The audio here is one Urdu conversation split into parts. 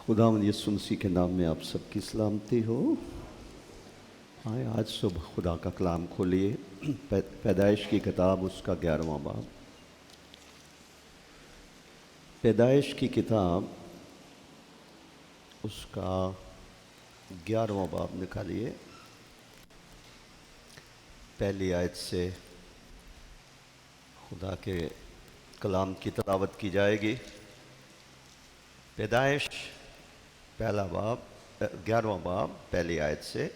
خداوند یسوع مسیح کے نام میں آپ سب کی سلامتی ہو۔ آئے آج صبح خدا کا کلام کھولیے، پیدائش کی کتاب اس کا 11واں باب۔ پیدائش کی کتاب اس کا 11واں باب نکالیے، پہلی آیت سے خدا کے کلام کی تلاوت کی جائے گی۔ پیدائش پہلا باب 11واں باب پہلی آیت سے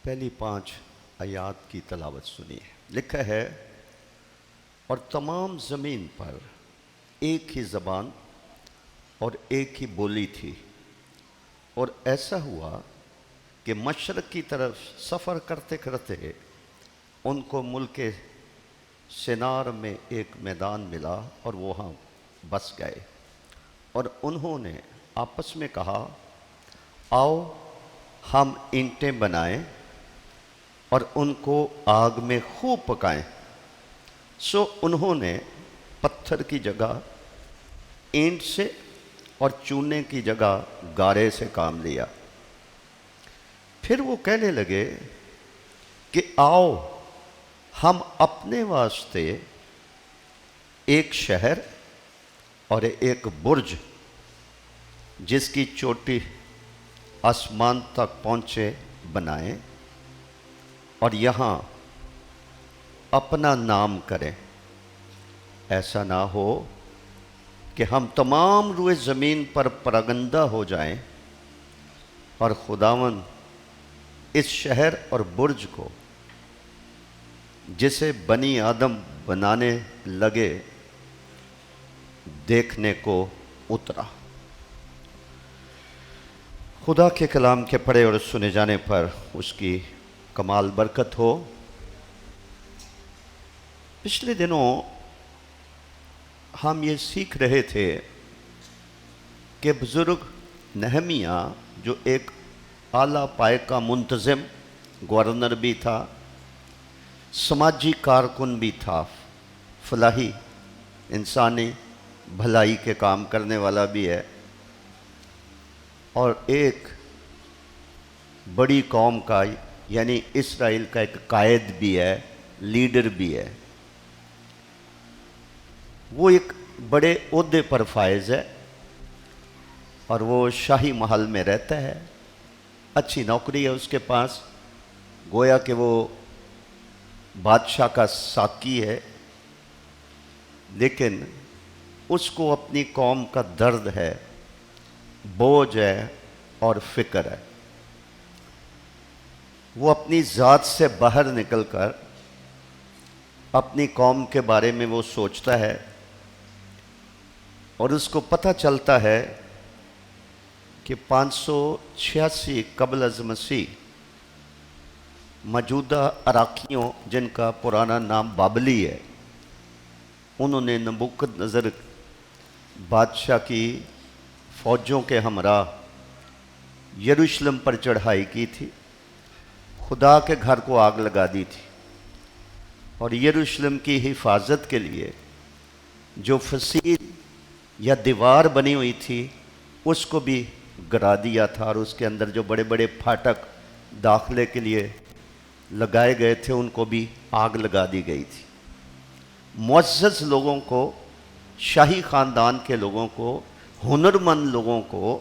پہلی 5 آیات کی تلاوت سنیے۔ لکھا ہے، اور تمام زمین پر ایک ہی زبان اور ایک ہی بولی تھی، اور ایسا ہوا کہ مشرق کی طرف سفر کرتے کرتے ان کو ملک سنار میں ایک میدان ملا اور وہاں بس گئے، اور انہوں نے آپس میں کہا، آؤ ہم اینٹیں بنائیں اور ان کو آگ میں خوب پکائیں۔ سو انہوں نے پتھر کی جگہ اینٹ سے اور چونے کی جگہ گارے سے کام لیا۔ پھر وہ کہنے لگے کہ آؤ ہم اپنے واسطے ایک شہر اور ایک برج جس کی چوٹی آسمان تک پہنچے بنائیں، اور یہاں اپنا نام کریں۔ ایسا نہ ہو کہ ہم تمام روئے زمین پر پراگندہ ہو جائیں۔ اور خداوند اس شہر اور برج کو جسے بنی آدم بنانے لگے دیکھنے کو اترا۔ خدا کے کلام کے پڑھے اور سنے جانے پر اس کی کمال برکت ہو۔ پچھلے دنوں ہم یہ سیکھ رہے تھے کہ بزرگ نہمیہ جو ایک اعلیٰ پائے کا منتظم گورنر بھی تھا، سماجی کارکن بھی تھا، فلاحی انسانی بھلائی کے کام کرنے والا بھی ہے، اور ایک بڑی قوم کا یعنی اسرائیل کا ایک قائد بھی ہے، لیڈر بھی ہے۔ وہ ایک بڑے عہدے پر فائز ہے اور وہ شاہی محل میں رہتا ہے، اچھی نوکری ہے اس کے پاس، گویا کہ وہ بادشاہ کا ساقی ہے، لیکن اس کو اپنی قوم کا درد ہے، بوجھ ہے اور فکر ہے۔ وہ اپنی ذات سے باہر نکل کر اپنی قوم کے بارے میں وہ سوچتا ہے، اور اس کو پتہ چلتا ہے کہ 586 قبل از مسیح موجودہ عراقیوں جن کا پرانا نام بابلی ہے، انہوں نے نبوکد نظر بادشاہ کی فوجوں کے ہمراہ یروشلم پر چڑھائی کی تھی، خدا کے گھر کو آگ لگا دی تھی، اور یروشلم کی حفاظت کے لیے جو فسیل یا دیوار بنی ہوئی تھی اس کو بھی گرا دیا تھا، اور اس کے اندر جو بڑے بڑے پھاٹک داخلے کے لیے لگائے گئے تھے ان کو بھی آگ لگا دی گئی تھی۔ معزز لوگوں کو، شاہی خاندان کے لوگوں کو، ہنرمند لوگوں کو،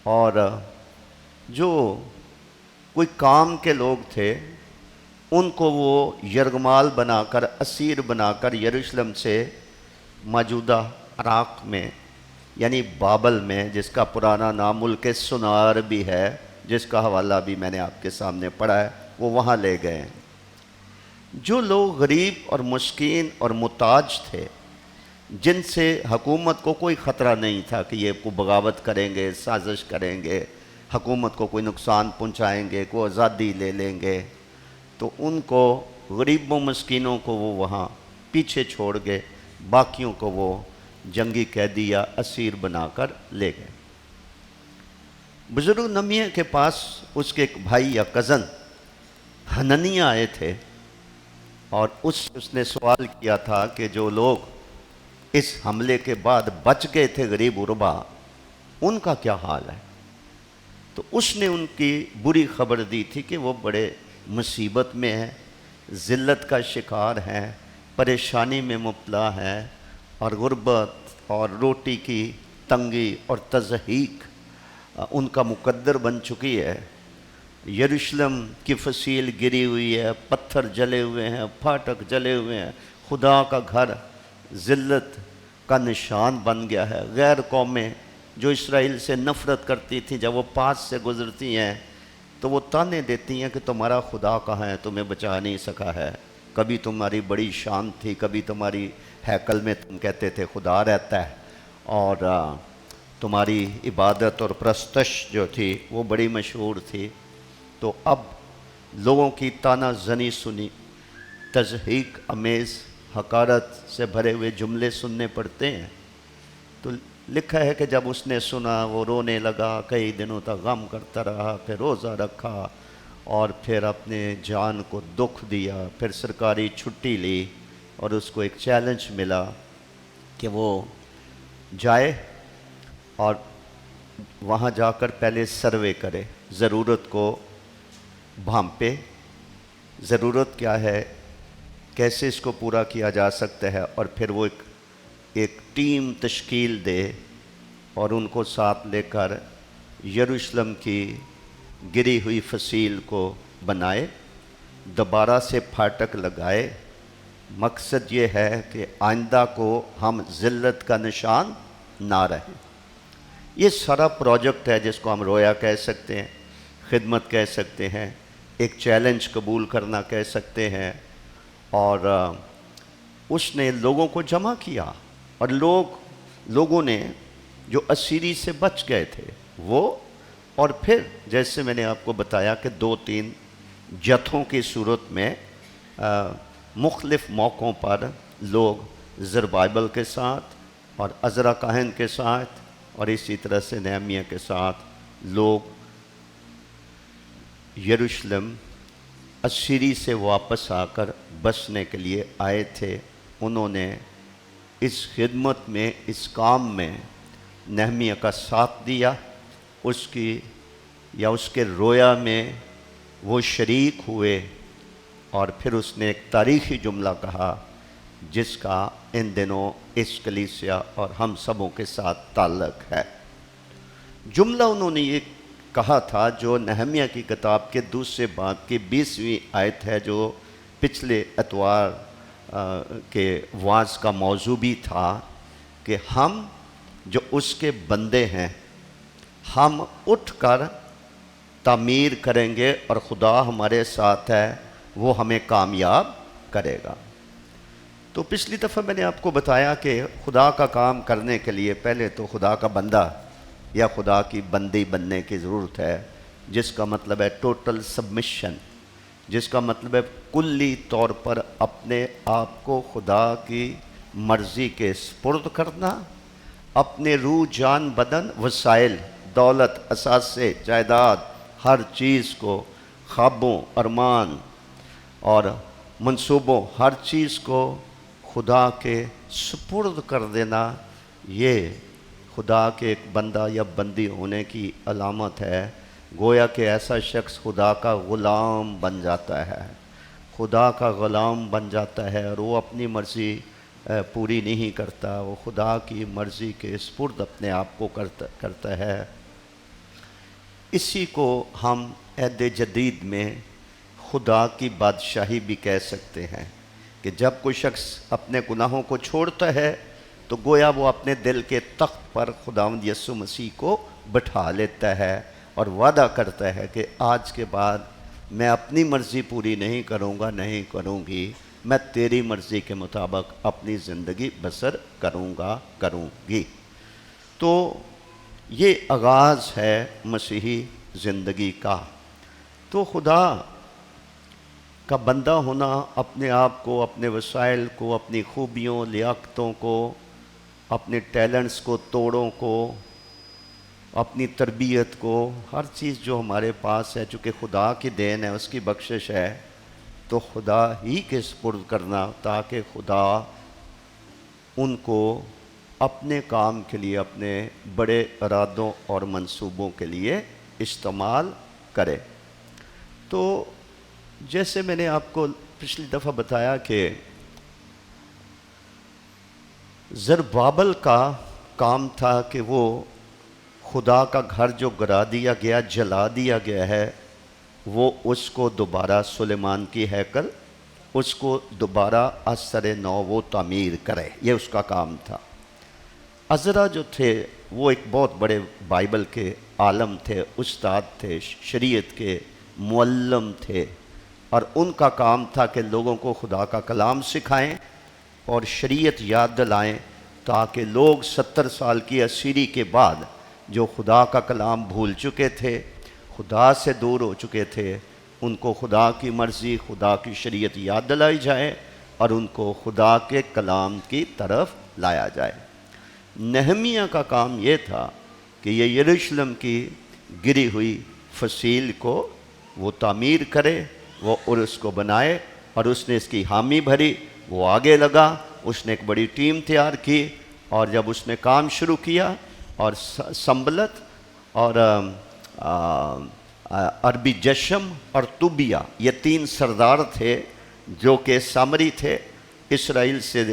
اور جو کوئی کام کے لوگ تھے ان کو وہ یرغمال بنا کر، اسیر بنا کر یروشلم سے موجودہ عراق میں یعنی بابل میں، جس کا پرانا نام ملک سنار بھی ہے، جس کا حوالہ بھی میں نے آپ کے سامنے پڑھا ہے، وہ وہاں لے گئے ہیں۔ جو لوگ غریب اور مسکین اور محتاج تھے، جن سے حکومت کو کوئی خطرہ نہیں تھا کہ یہ کوئی بغاوت کریں گے، سازش کریں گے، حکومت کو کوئی نقصان پہنچائیں گے، کوئی آزادی لے لیں گے، تو ان کو غریبوں مسکینوں کو وہ وہاں پیچھے چھوڑ گئے، باقیوں کو وہ جنگی قیدی یا اسیر بنا کر لے گئے۔ بزرگ نہمیہ کے پاس اس کے ایک بھائی یا کزن حننیہ آئے تھے، اور اس نے سوال کیا تھا کہ جو لوگ اس حملے کے بعد بچ گئے تھے غریب غربا، ان کا کیا حال ہے؟ تو اس نے ان کی بری خبر دی تھی کہ وہ بڑے مصیبت میں ہیں، ذلت کا شکار ہیں، پریشانی میں مبتلا ہیں، اور غربت اور روٹی کی تنگی اور تضحیک ان کا مقدر بن چکی ہے۔ یروشلم کی فصیل گری ہوئی ہے، پتھر جلے ہوئے ہیں، پھاٹک جلے ہوئے ہیں، خدا کا گھر ذلت کا نشان بن گیا ہے۔ غیر قومیں جو اسرائیل سے نفرت کرتی تھیں، جب وہ پاس سے گزرتی ہیں تو وہ تانے دیتی ہیں کہ تمہارا خدا کہاں ہے، تمہیں بچا نہیں سکا ہے۔ کبھی تمہاری بڑی شان تھی، کبھی تمہاری ہیکل میں تم کہتے تھے خدا رہتا ہے، اور تمہاری عبادت اور پرستش جو تھی وہ بڑی مشہور تھی۔ تو اب لوگوں کی تانا زنی سنی، تضحیک امیز حقارت سے بھرے ہوئے جملے سننے پڑتے ہیں۔ تو لکھا ہے کہ جب اس نے سنا وہ رونے لگا، کئی دنوں تک غم کرتا رہا، پھر روزہ رکھا اور پھر اپنے جان کو دکھ دیا، پھر سرکاری چھٹی لی، اور اس کو ایک چیلنج ملا کہ وہ جائے اور وہاں جا کر پہلے سروے کرے، ضرورت کو بھانپے، ضرورت کیا ہے، کیسے اس کو پورا کیا جا سکتا ہے، اور پھر وہ ایک ٹیم تشکیل دے اور ان کو ساتھ لے کر یروشلم کی گری ہوئی فصیل کو بنائے، دوبارہ سے پھاٹک لگائے۔ مقصد یہ ہے کہ آئندہ کو ہم ذلت کا نشان نہ رہیں۔ یہ سارا پروجیکٹ ہے جس کو ہم رویا کہہ سکتے ہیں، خدمت کہہ سکتے ہیں، ایک چیلنج قبول کرنا کہہ سکتے ہیں۔ اور اس نے لوگوں کو جمع کیا، اور لوگوں نے جو اسیری سے بچ گئے تھے وہ، اور پھر جیسے میں نے آپ کو بتایا کہ 2-3 جتھوں کی صورت میں مختلف موقعوں پر لوگ زربابل کے ساتھ اور عزرا کاہن کے ساتھ اور اسی طرح سے نہمیہ کے ساتھ لوگ یروشلم اسیری سے واپس آ کر بسنے کے لیے آئے تھے۔ انہوں نے اس خدمت میں، اس کام میں نہمیہ کا ساتھ دیا، اس کے رویا میں وہ شریک ہوئے، اور پھر اس نے ایک تاریخی جملہ کہا جس کا ان دنوں اس کلیسیا اور ہم سبوں کے ساتھ تعلق ہے۔ جملہ انہوں نے یہ کہا تھا جو نہمیہ کی کتاب کے دوسرے باب کی 20ویں آیت ہے، جو پچھلے اتوار کے وعظ کا موضوع بھی تھا، کہ ہم جو اس کے بندے ہیں، ہم اٹھ کر تعمیر کریں گے، اور خدا ہمارے ساتھ ہے، وہ ہمیں کامیاب کرے گا۔ تو پچھلی دفعہ میں نے آپ کو بتایا کہ خدا کا کام کرنے کے لیے پہلے تو خدا کا بندہ یا خدا کی بندی بننے کی ضرورت ہے، جس کا مطلب ہے ٹوٹل سبمیشن، جس کا مطلب ہے کلی طور پر اپنے آپ کو خدا کی مرضی کے سپرد کرنا، اپنے روح جان بدن وسائل دولت اثاثے جائیداد ہر چیز کو، خوابوں ارمان اور منصوبوں ہر چیز کو خدا کے سپرد کر دینا، یہ خدا کے ایک بندہ یا بندی ہونے کی علامت ہے۔ گویا کہ ایسا شخص خدا کا غلام بن جاتا ہے، خدا کا غلام بن جاتا ہے، اور وہ اپنی مرضی پوری نہیں کرتا، وہ خدا کی مرضی کے سپرد اپنے آپ کو کرتا ہے۔ اسی کو ہم عہد جدید میں خدا کی بادشاہی بھی کہہ سکتے ہیں، کہ جب کوئی شخص اپنے گناہوں کو چھوڑتا ہے تو گویا وہ اپنے دل کے تخت پر خداوند یسوع مسیح کو بٹھا لیتا ہے، اور وعدہ کرتا ہے کہ آج کے بعد میں اپنی مرضی پوری نہیں کروں گا، نہیں کروں گی، میں تیری مرضی کے مطابق اپنی زندگی بسر کروں گی۔ تو یہ آغاز ہے مسیحی زندگی کا۔ تو خدا کا بندہ ہونا اپنے آپ کو، اپنے وسائل کو، اپنی خوبیوں لیاقتوں کو، اپنے ٹیلنٹس کو، توڑوں کو، اپنی تربیت کو، ہر چیز جو ہمارے پاس ہے چونکہ خدا کی دین ہے، اس کی بخشش ہے، تو خدا ہی کے سپرد کرنا، تاکہ خدا ان کو اپنے کام کے لیے، اپنے بڑے ارادوں اور منصوبوں کے لیے استعمال کرے۔ تو جیسے میں نے آپ کو پچھلی دفعہ بتایا کہ زربابل کا کام تھا کہ وہ خدا کا گھر جو گرا دیا گیا، جلا دیا گیا ہے، وہ اس کو دوبارہ سلیمان کی ہیکل، اس کو دوبارہ از سر نو وہ تعمیر کرے، یہ اس کا کام تھا۔ عزرا جو تھے وہ ایک بہت بڑے بائبل کے عالم تھے، استاد تھے، شریعت کے معلم تھے، اور ان کا کام تھا کہ لوگوں کو خدا کا کلام سکھائیں اور شریعت یاد دلائیں، تاکہ لوگ 70 سال کی اسیری کے بعد جو خدا کا کلام بھول چکے تھے، خدا سے دور ہو چکے تھے، ان کو خدا کی مرضی، خدا کی شریعت یاد دلائی جائے اور ان کو خدا کے کلام کی طرف لایا جائے۔ نہمیہ کا کام یہ تھا کہ یہ یروشلم کی گری ہوئی فصیل کو وہ تعمیر کرے، وہ عرس کو بنائے، اور اس نے اس کی حامی بھری، وہ آگے لگا، اس نے ایک بڑی ٹیم تیار کی، اور جب اس نے کام شروع کیا، اور سنبلت اور عربی جشم اور طوبیہ، یہ 3 سردار تھے جو کہ سامری تھے، اسرائیل سے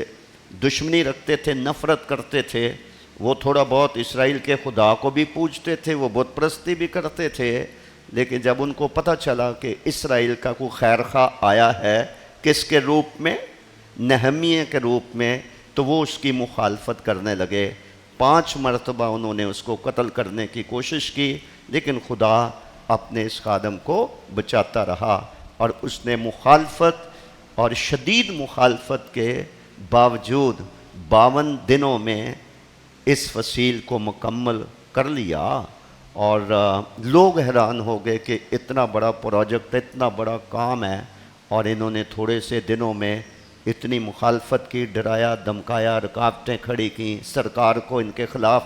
دشمنی رکھتے تھے، نفرت کرتے تھے، وہ تھوڑا بہت اسرائیل کے خدا کو بھی پوجتے تھے، وہ بت پرستی بھی کرتے تھے، لیکن جب ان کو پتہ چلا کہ اسرائیل کا کوئی خیر خواہ آیا ہے، کس کے روپ میں؟ نہمیہ کے روپ میں، تو وہ اس کی مخالفت کرنے لگے۔ 5 مرتبہ انہوں نے اس کو قتل کرنے کی کوشش کی، لیکن خدا اپنے اس خادم کو بچاتا رہا، اور اس نے مخالفت اور شدید مخالفت کے باوجود 52 دنوں میں اس فصیل کو مکمل کر لیا۔ اور لوگ حیران ہو گئے کہ اتنا بڑا پروجیکٹ، اتنا بڑا کام ہے، اور انہوں نے تھوڑے سے دنوں میں اتنی مخالفت کی، ڈرایا دھمکایا، رکاوٹیں کھڑی کیں، سرکار کو ان کے خلاف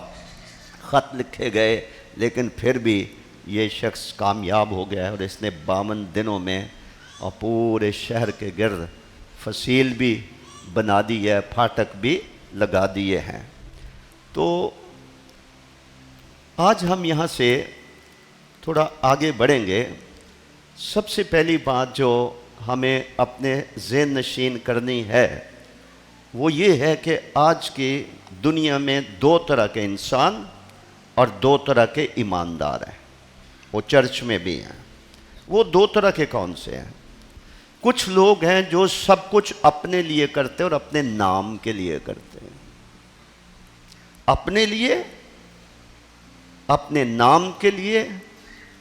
خط لکھے گئے، لیکن پھر بھی یہ شخص کامیاب ہو گیا ہے، اور اس نے 52 دنوں میں اور پورے شہر کے گرد فصیل بھی بنا دی ہے، پھاٹک بھی لگا دیے ہیں۔ تو آج ہم یہاں سے تھوڑا آگے بڑھیں گے۔ سب سے پہلی بات جو ہمیں اپنے ذہن نشین کرنی ہے وہ یہ ہے کہ آج کی دنیا میں 2 طرح کے انسان اور 2 طرح کے ایماندار ہیں، وہ چرچ میں بھی ہیں۔ وہ 2 طرح کے کون سے ہیں؟ کچھ لوگ ہیں جو سب کچھ اپنے لیے کرتے اور اپنے نام کے لیے کرتے ہیں، اپنے لیے، اپنے نام کے لیے،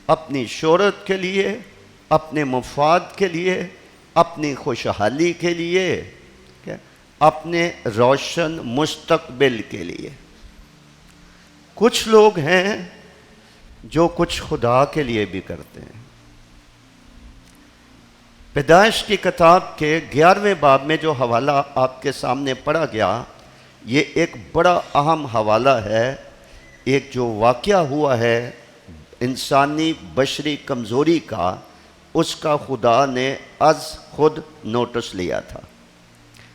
اپنی شہرت کے لیے، اپنے مفاد کے لیے، اپنی خوشحالی کے لیے، اپنے روشن مستقبل کے لیے۔ کچھ لوگ ہیں جو کچھ خدا کے لیے بھی کرتے ہیں۔ پیدائش کی کتاب کے 11ویں باب میں جو حوالہ آپ کے سامنے پڑھا گیا، یہ ایک بڑا اہم حوالہ ہے، ایک جو واقعہ ہوا ہے انسانی بشری کمزوری کا، اس کا خدا نے از خود نوٹس لیا تھا۔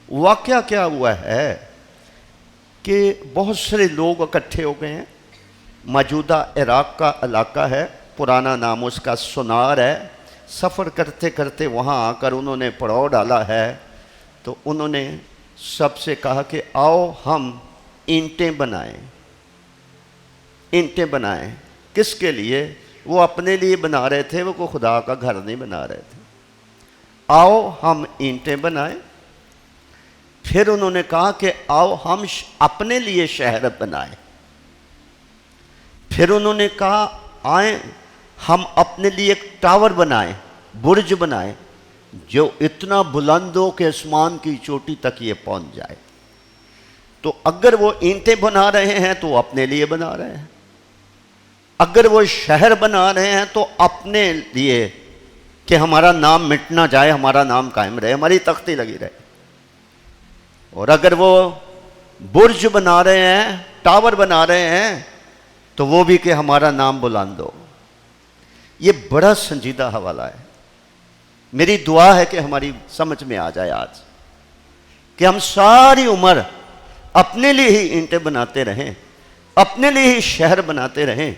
واقعہ کیا ہوا ہے کہ بہت سارے لوگ اکٹھے ہو گئے ہیں، موجودہ عراق کا علاقہ ہے، پرانا نام اس کا سنار ہے۔ سفر کرتے کرتے وہاں آ کر انہوں نے پڑاؤ ڈالا ہے، تو انہوں نے سب سے کہا کہ آؤ ہم اینٹیں بنائیں۔ اینٹیں بنائیں کس کے لیے؟ وہ اپنے لیے بنا رہے تھے، وہ کوئی خدا کا گھر نہیں بنا رہے تھے۔ آؤ ہم اینٹیں بنائیں۔ پھر انہوں نے کہا کہ آؤ ہم اپنے لیے شہر بنائیں۔ پھر انہوں نے کہا آئیں ہم اپنے لیے ایک ٹاور بنائیں، برج بنائیں، جو اتنا بلند ہو کہ آسمان کی چوٹی تک یہ پہنچ جائے۔ تو اگر وہ اینٹیں بنا رہے ہیں تو وہ اپنے لیے بنا رہے ہیں، اگر وہ شہر بنا رہے ہیں تو اپنے لیے کہ ہمارا نام مٹ نہ جائے، ہمارا نام قائم رہے، ہماری تختی لگی رہے۔ اور اگر وہ برج بنا رہے ہیں، ٹاور بنا رہے ہیں، تو وہ بھی کہ ہمارا نام بلند ہو۔ یہ بڑا سنجیدہ حوالہ ہے۔ میری دعا ہے کہ ہماری سمجھ میں آ جائے آج کہ ہم ساری عمر اپنے لیے ہی اینٹیں بناتے رہیں، اپنے لیے ہی شہر بناتے رہیں،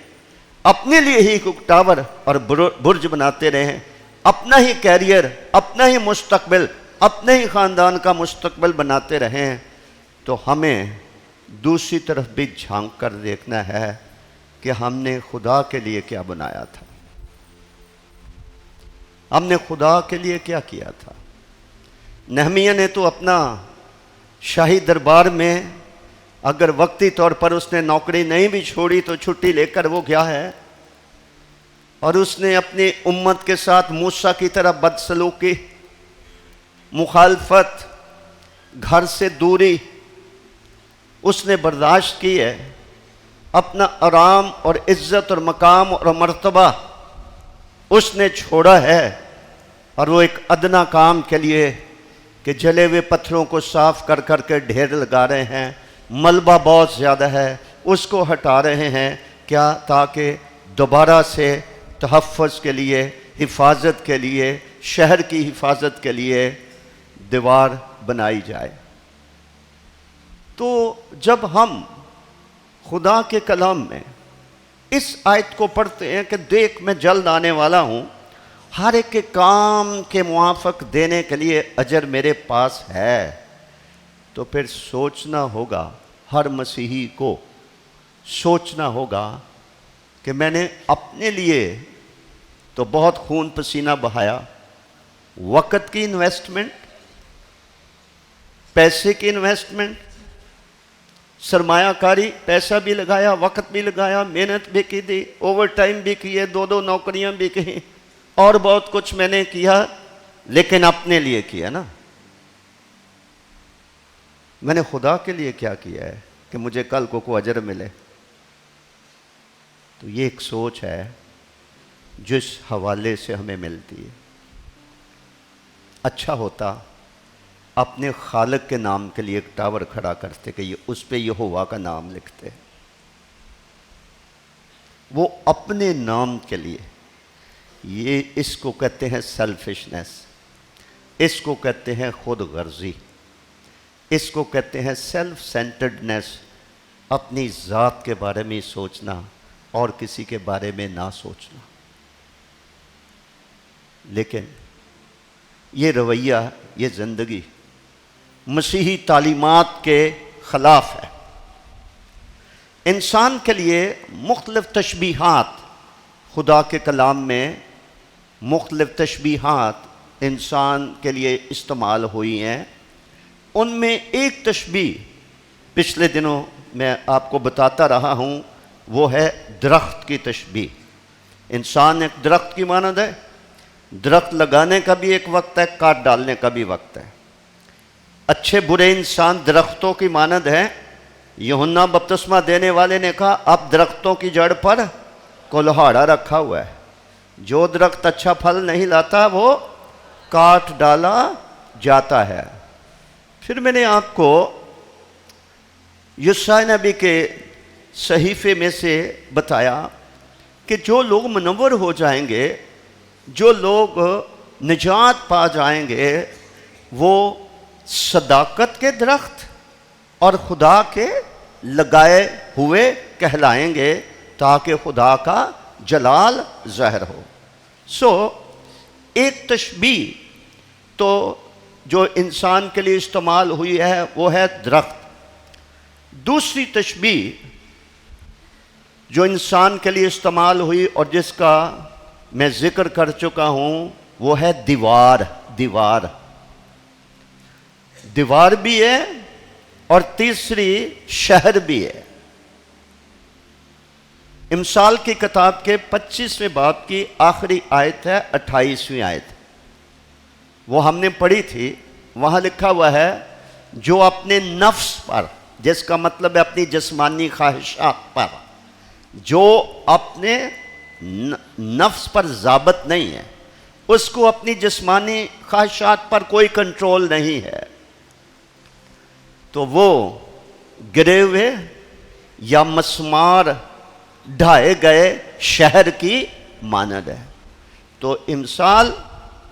اپنے لیے ہی ٹاور اور برج بناتے رہیں، اپنا ہی کیریئر، اپنا ہی مستقبل، اپنے ہی خاندان کا مستقبل بناتے رہیں، تو ہمیں دوسری طرف بھی جھانک کر دیکھنا ہے کہ ہم نے خدا کے لیے کیا بنایا تھا، ہم نے خدا کے لیے کیا کیا تھا۔ نہمیہ نے تو اپنا شاہی دربار میں اگر وقتی طور پر اس نے نوکری نہیں بھی چھوڑی تو چھٹی لے کر وہ گیا ہے، اور اس نے اپنی امت کے ساتھ موسیٰ کی طرح بدسلوکی، مخالفت، گھر سے دوری اس نے برداشت کی ہے، اپنا آرام اور عزت اور مقام اور مرتبہ اس نے چھوڑا ہے، اور وہ ایک ادنا کام کے لیے کہ جلے ہوئے پتھروں کو صاف کر کر کے ڈھیر لگا رہے ہیں، ملبہ بہت زیادہ ہے، اس کو ہٹا رہے ہیں، کیا؟ تاکہ دوبارہ سے تحفظ کے لیے، حفاظت کے لیے، شہر کی حفاظت کے لیے دیوار بنائی جائے۔ تو جب ہم خدا کے کلام میں اس آیت کو پڑھتے ہیں کہ دیکھ میں جلد آنے والا ہوں، ہر ایک کے کام کے موافق دینے کے لیے اجر میرے پاس ہے، تو پھر سوچنا ہوگا، ہر مسیحی کو سوچنا ہوگا کہ میں نے اپنے لیے تو بہت خون پسینہ بہایا، وقت کی انویسٹمنٹ، پیسے کی انویسٹمنٹ، سرمایہ کاری، پیسہ بھی لگایا، وقت بھی لگایا، محنت بھی کی دی، اوور ٹائم بھی کیے، دو نوکریاں بھی کی، اور بہت کچھ میں نے کیا، لیکن اپنے لیے کیا نا۔ میں نے خدا کے لیے کیا کیا ہے کہ مجھے کل کو کوئی اجر ملے؟ تو یہ ایک سوچ ہے جو اس حوالے سے ہمیں ملتی ہے۔ اچھا ہوتا اپنے خالق کے نام کے لیے ایک ٹاور کھڑا کرتے کہ یہ اس پہ یہوہ کا نام لکھتے، وہ اپنے نام کے لیے۔ یہ اس کو کہتے ہیں سیلفشنس، اس کو کہتے ہیں خود غرضی، اس کو کہتے ہیں سیلف سینٹرڈنس، اپنی ذات کے بارے میں سوچنا اور کسی کے بارے میں نہ سوچنا۔ لیکن یہ رویہ، یہ زندگی مسیحی تعلیمات کے خلاف ہے۔ انسان کے لیے مختلف تشبیہات، خدا کے کلام میں مختلف تشبیہات انسان کے لیے استعمال ہوئی ہیں۔ ان میں ایک تشبیہ پچھلے دنوں میں آپ کو بتاتا رہا ہوں، وہ ہے درخت کی تشبیہ۔ انسان ایک درخت کی مانند ہے، درخت لگانے کا بھی ایک وقت ہے، کاٹ ڈالنے کا بھی وقت ہے۔ اچھے برے انسان درختوں کی مانند ہیں۔ یوحنا بپتسمہ دینے والے نے کہا اب درختوں کی جڑ پر کلہاڑا رکھا ہوا ہے، جو درخت اچھا پھل نہیں لاتا وہ کاٹ ڈالا جاتا ہے۔ پھر میں نے آپ کو یسائی نبی کے صحیفے میں سے بتایا کہ جو لوگ منور ہو جائیں گے، جو لوگ نجات پا جائیں گے، وہ صداقت کے درخت اور خدا کے لگائے ہوئے کہلائیں گے تاکہ خدا کا جلال ظاہر ہو۔ ایک تشبیہ تو جو انسان کے لیے استعمال ہوئی ہے وہ ہے درخت۔ دوسری تشبیہ جو انسان کے لیے استعمال ہوئی اور جس کا میں ذکر کر چکا ہوں وہ ہے دیوار۔ دیوار بھی ہے اور تیسری شہر بھی ہے۔ امثال کی کتاب کے 25ویں باب کی آخری آیت ہے 28ویں آیت، وہ ہم نے پڑھی تھی۔ وہاں لکھا ہوا ہے جو اپنے نفس پر، جس کا مطلب ہے اپنی جسمانی خواہشات پر، جو اپنے نفس پر ضابط نہیں ہے، اس کو اپنی جسمانی خواہشات پر کوئی کنٹرول نہیں ہے، تو وہ گرے ہوئے یا مسمار ڈھائے گئے شہر کی مانند ہے۔ تو امثال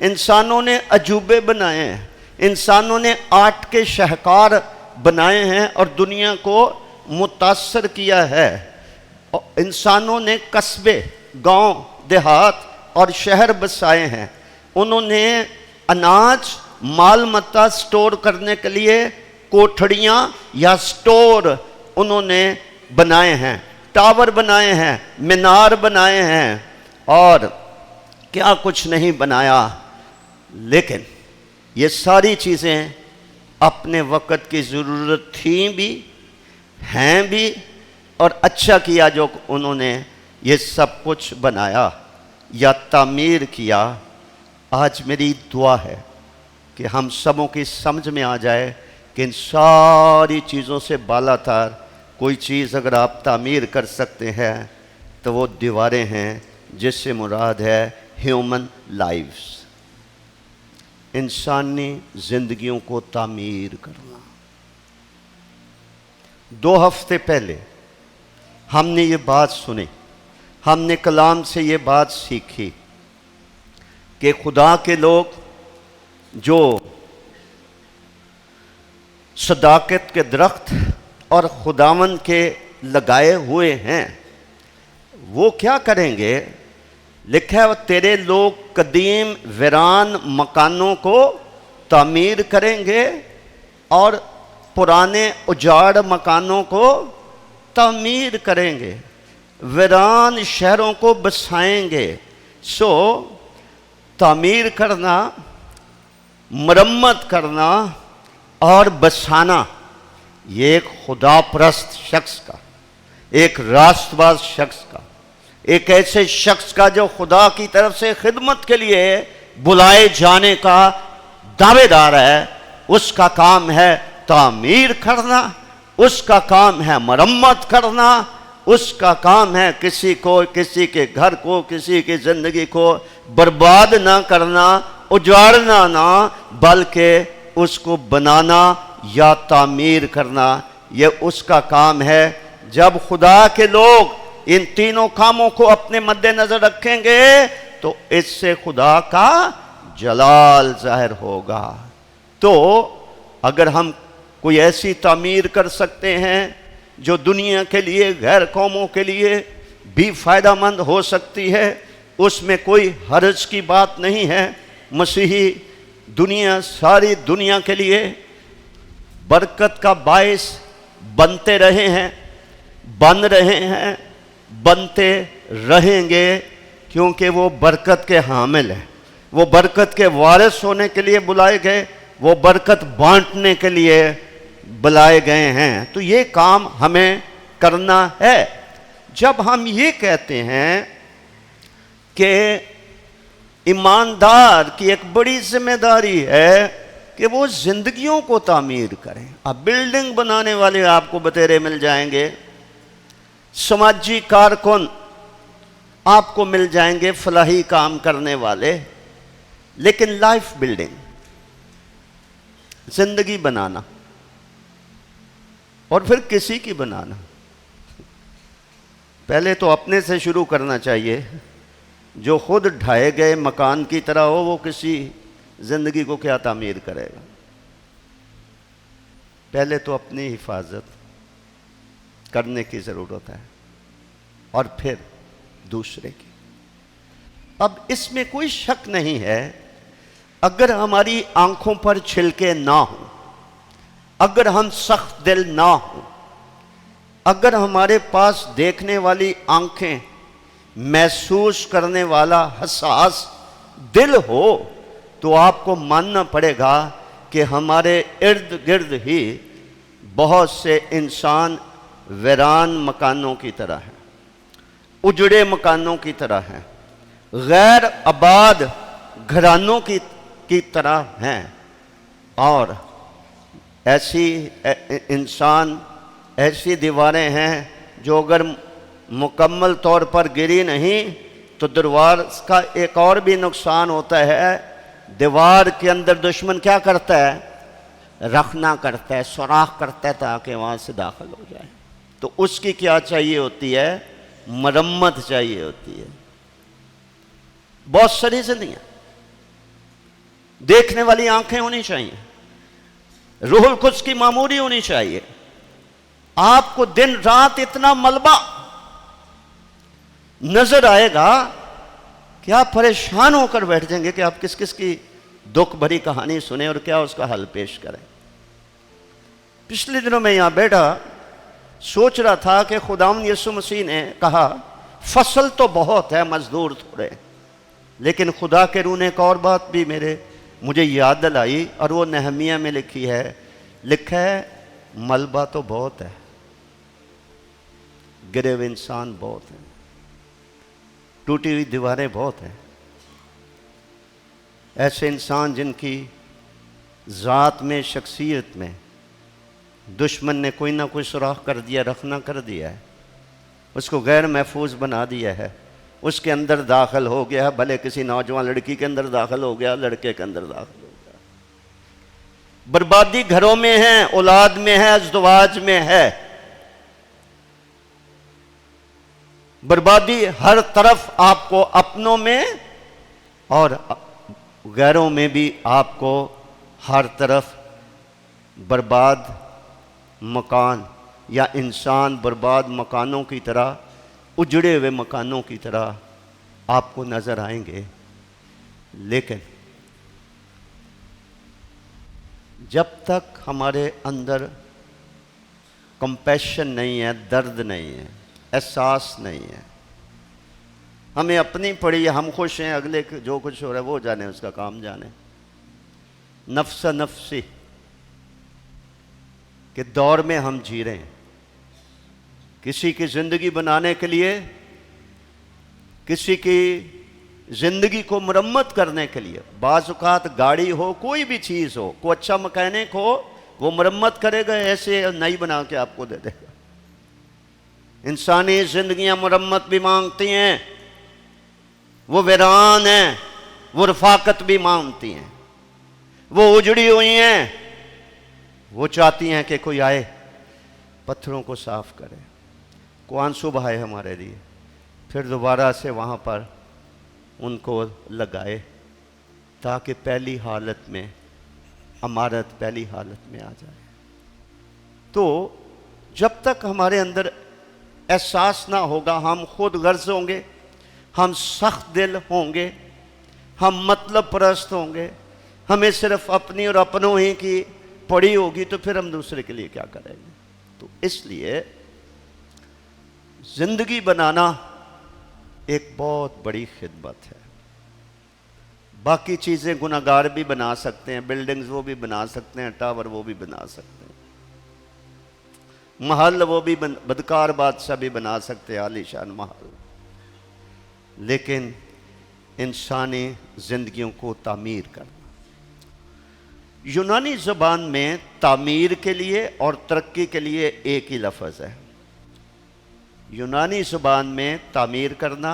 انسانوں نے عجوبے بنائے ہیں، انسانوں نے آرٹ کے شاہکار بنائے ہیں اور دنیا کو متاثر کیا ہے۔ انسانوں نے قصبے، گاؤں، دیہات اور شہر بسائے ہیں۔ انہوں نے اناج، مال متا سٹور کرنے کے لیے کوٹھڑیاں یا سٹور انہوں نے بنائے ہیں، ٹاور بنائے ہیں، مینار بنائے ہیں، اور کیا کچھ نہیں بنایا۔ لیکن یہ ساری چیزیں اپنے وقت کی ضرورت تھیں بھی، ہیں بھی، اور اچھا کیا جو انہوں نے یہ سب کچھ بنایا یا تعمیر کیا۔ آج میری دعا ہے کہ ہم سبوں کی سمجھ میں آ جائے کہ ان ساری چیزوں سے بالا تر کوئی چیز اگر آپ تعمیر کر سکتے ہیں تو وہ دیواریں ہیں، جس سے مراد ہے ہیومن لائفز، انسانی زندگیوں کو تعمیر کرنا۔ 2 ہفتے پہلے ہم نے یہ بات سنی، ہم نے کلام سے یہ بات سیکھی کہ خدا کے لوگ جو صداقت کے درخت اور خداوند کے لگائے ہوئے ہیں وہ کیا کریں گے؟ لکھا ہے تیرے لوگ قدیم ویران مکانوں کو تعمیر کریں گے اور پرانے اجاڑ مکانوں کو تعمیر کریں گے، ویران شہروں کو بسائیں گے۔ تعمیر کرنا، مرمت کرنا اور بسانا، یہ ایک خدا پرست شخص کا، ایک راست باز شخص کا، ایک ایسے شخص کا جو خدا کی طرف سے خدمت کے لیے بلائے جانے کا دعوے دار ہے، اس کا کام ہے تعمیر کرنا، اس کا کام ہے مرمت کرنا، اس کا کام ہے کسی کو، کسی کے گھر کو، کسی کی زندگی کو برباد نہ کرنا، اجاڑنا نہ، بلکہ اس کو بنانا یا تعمیر کرنا۔ یہ اس کا کام ہے۔ جب خدا کے لوگ ان تینوں کاموں کو اپنے مد نظر رکھیں گے تو اس سے خدا کا جلال ظاہر ہوگا۔ تو اگر ہم کوئی ایسی تعمیر کر سکتے ہیں جو دنیا کے لیے، غیر قوموں کے لیے بھی فائدہ مند ہو سکتی ہے، اس میں کوئی حرج کی بات نہیں ہے۔ مسیحی دنیا، ساری دنیا کے لیے برکت کا باعث بنتے رہے ہیں، بن رہے ہیں، بنتے رہیں گے، کیونکہ وہ برکت کے حامل ہیں، وہ برکت کے وارث ہونے کے لیے بلائے گئے، وہ برکت بانٹنے کے لیے بلائے گئے ہیں۔ تو یہ کام ہمیں کرنا ہے۔ جب ہم یہ کہتے ہیں کہ ایماندار کی ایک بڑی ذمہ داری ہے کہ وہ زندگیوں کو تعمیر کریں۔ اب بلڈنگ بنانے والے آپ کو بتیرے مل جائیں گے، سماجی کارکن آپ کو مل جائیں گے، فلاحی کام کرنے والے، لیکن لائف بلڈنگ، زندگی بنانا اور پھر کسی کی بنانا، پہلے تو اپنے سے شروع کرنا چاہیے۔ جو خود ڈھائے گئے مکان کی طرح ہو، وہ کسی زندگی کو کیا تعمیر کرے گا؟ پہلے تو اپنی حفاظت کرنے کی ضرورت ہے اور پھر دوسرے کی۔ اب اس میں کوئی شک نہیں ہے، اگر ہماری آنکھوں پر چھلکے نہ ہوں، اگر ہم سخت دل نہ ہوں، اگر ہمارے پاس دیکھنے والی آنکھیں، محسوس کرنے والا حساس دل ہو، تو آپ کو ماننا پڑے گا کہ ہمارے ارد گرد ہی بہت سے انسان ویران مکانوں کی طرح ہیں، اجڑے مکانوں کی طرح ہیں، غیر آباد گھرانوں کی طرح ہیں، اور ایسی انسان، ایسی دیواریں ہیں جو اگر مکمل طور پر گری نہیں تو دیوار کا ایک اور بھی نقصان ہوتا ہے۔ دیوار کے اندر دشمن کیا کرتا ہے؟ رکھنا کرتا ہے، سوراخ کرتا ہے تاکہ وہاں سے داخل ہو جائے۔ تو اس کی کیا چاہیے ہوتی ہے؟ مرمت چاہیے ہوتی ہے۔ بہت ساری زندگیاں دیکھنے والی آنکھیں ہونی چاہیے، روح القدس کی معموری ہونی چاہیے. آپ کو دن رات اتنا ملبہ نظر آئے گا کہ آپ پریشان ہو کر بیٹھ جائیں گے کہ آپ کس کس کی دکھ بھری کہانی سنیں اور کیا اس کا حل پیش کریں. پچھلے دنوں میں یہاں بیٹھا سوچ رہا تھا کہ خداوند یسوع مسیح نے کہا فصل تو بہت ہے مزدور تھوڑے، لیکن خدا کے روح نے ایک اور بات بھی مجھے یاد دلائی، اور وہ نہمیہ میں لکھا ہے ملبہ تو بہت ہے، گرے ہوئے انسان بہت ہیں، ٹوٹی ہوئی دیواریں بہت ہیں، ایسے انسان جن کی ذات میں شخصیت میں دشمن نے کوئی نہ کوئی سوراخ کر دیا، رخنا کر دیا ہے، اس کو غیر محفوظ بنا دیا ہے، اس کے اندر داخل ہو گیا، بھلے کسی نوجوان لڑکی کے اندر داخل ہو گیا، لڑکے کے اندر داخل ہو گیا. بربادی گھروں میں ہے، اولاد میں ہے، ازدواج میں ہے، بربادی ہر طرف آپ کو اپنوں میں اور غیروں میں بھی آپ کو ہر طرف برباد مکان یا انسان برباد مکانوں کی طرح، اجڑے ہوئے مکانوں کی طرح آپ کو نظر آئیں گے. لیکن جب تک ہمارے اندر کمپیشن نہیں ہے، درد نہیں ہے، احساس نہیں ہے، ہمیں اپنی پڑی ہے، ہم خوش ہیں، اگلے جو کچھ ہو رہا ہے وہ جانے، اس کا کام جانے، نفس نفسی کے دور میں ہم جی رہے ہیں. کسی کی زندگی بنانے کے لیے، کسی کی زندگی کو مرمت کرنے کے لیے، بعض اوقات گاڑی ہو، کوئی بھی چیز ہو، کوئی اچھا مکینک ہو، وہ مرمت کرے گا، ایسے نئی بنا کے آپ کو دے دے گا. انسانی زندگیاں مرمت بھی مانگتی ہیں، وہ ویران ہیں، وہ رفاقت بھی مانگتی ہیں، وہ اجڑی ہوئی ہیں، وہ چاہتی ہیں کہ کوئی آئے پتھروں کو صاف کرے، کوئی آنسو بہائے ہمارے لیے، پھر دوبارہ سے وہاں پر ان کو لگائے، تاکہ پہلی حالت میں عمارت پہلی حالت میں آ جائے. تو جب تک ہمارے اندر احساس نہ ہوگا، ہم خود غرض ہوں گے، ہم سخت دل ہوں گے، ہم مطلب پرست ہوں گے، ہمیں صرف اپنی اور اپنوں ہی کی پڑی ہوگی، تو پھر ہم دوسرے کے لیے کیا کریں گے. تو اس لیے زندگی بنانا ایک بہت بڑی خدمت ہے. باقی چیزیں گناہگار بھی بنا سکتے ہیں، بلڈنگز وہ بھی بنا سکتے ہیں، ٹاور وہ بھی بنا سکتے ہیں، محل وہ بھی بدکار بادشاہ بھی بنا سکتے ہیں، عالی شان محل. لیکن انسانی زندگیوں کو تعمیر کرنا، یونانی زبان میں تعمیر کے لیے اور ترقی کے لیے ایک ہی لفظ ہے. یونانی زبان میں تعمیر کرنا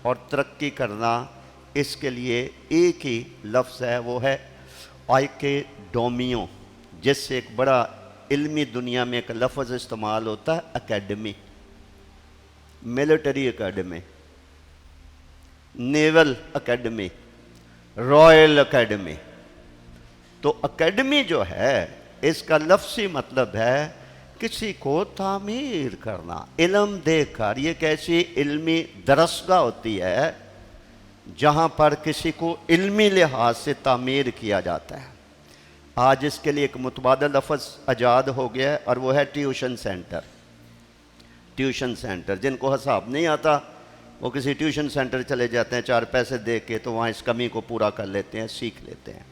اور ترقی کرنا، اس کے لیے ایک ہی لفظ ہے، وہ ہے آئکے ڈومیو، جس سے ایک بڑا علمی دنیا میں ایک لفظ استعمال ہوتا ہے، اکیڈمی، ملٹری اکیڈمی، نیول اکیڈمی، رائل اکیڈمی. تو اکیڈمی جو ہے، اس کا لفظی مطلب ہے کسی کو تعمیر کرنا، علم دے کر. یہ ایک ایسی علمی درسگاہ ہوتی ہے جہاں پر کسی کو علمی لحاظ سے تعمیر کیا جاتا ہے. آج اس کے لیے ایک متبادل لفظ ایجاد ہو گیا ہے، اور وہ ہے ٹیوشن سینٹر. ٹیوشن سینٹر، جن کو حساب نہیں آتا وہ کسی ٹیوشن سینٹر چلے جاتے ہیں، 4 پیسے دے کے، تو وہاں اس کمی کو پورا کر لیتے ہیں، سیکھ لیتے ہیں.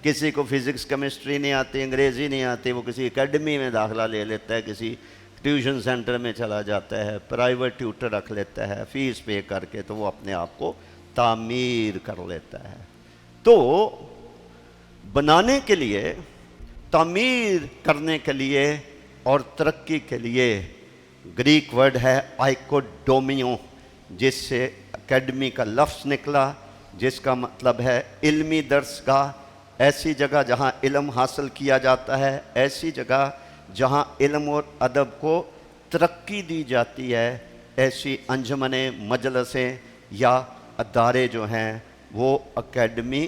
کسی کو فزکس کیمسٹری نہیں آتی، انگریزی نہیں آتی، وہ کسی اکیڈمی میں داخلہ لے لیتا ہے، کسی ٹیوشن سینٹر میں چلا جاتا ہے، پرائیویٹ ٹیوٹر رکھ لیتا ہے، فیس پے کر کے، تو وہ اپنے آپ کو تعمیر کر لیتا ہے. تو بنانے کے لیے، تعمیر کرنے کے لیے اور ترقی کے لیے گریک ورڈ ہے آئکوڈومیو، جس سے اکیڈمی کا لفظ نکلا، جس کا مطلب ہے علمی درسگاہ، ایسی جگہ جہاں علم حاصل کیا جاتا ہے، ایسی جگہ جہاں علم اور ادب کو ترقی دی جاتی ہے. ایسی انجمنیں، مجلسیں یا ادارے جو ہیں وہ اکیڈمی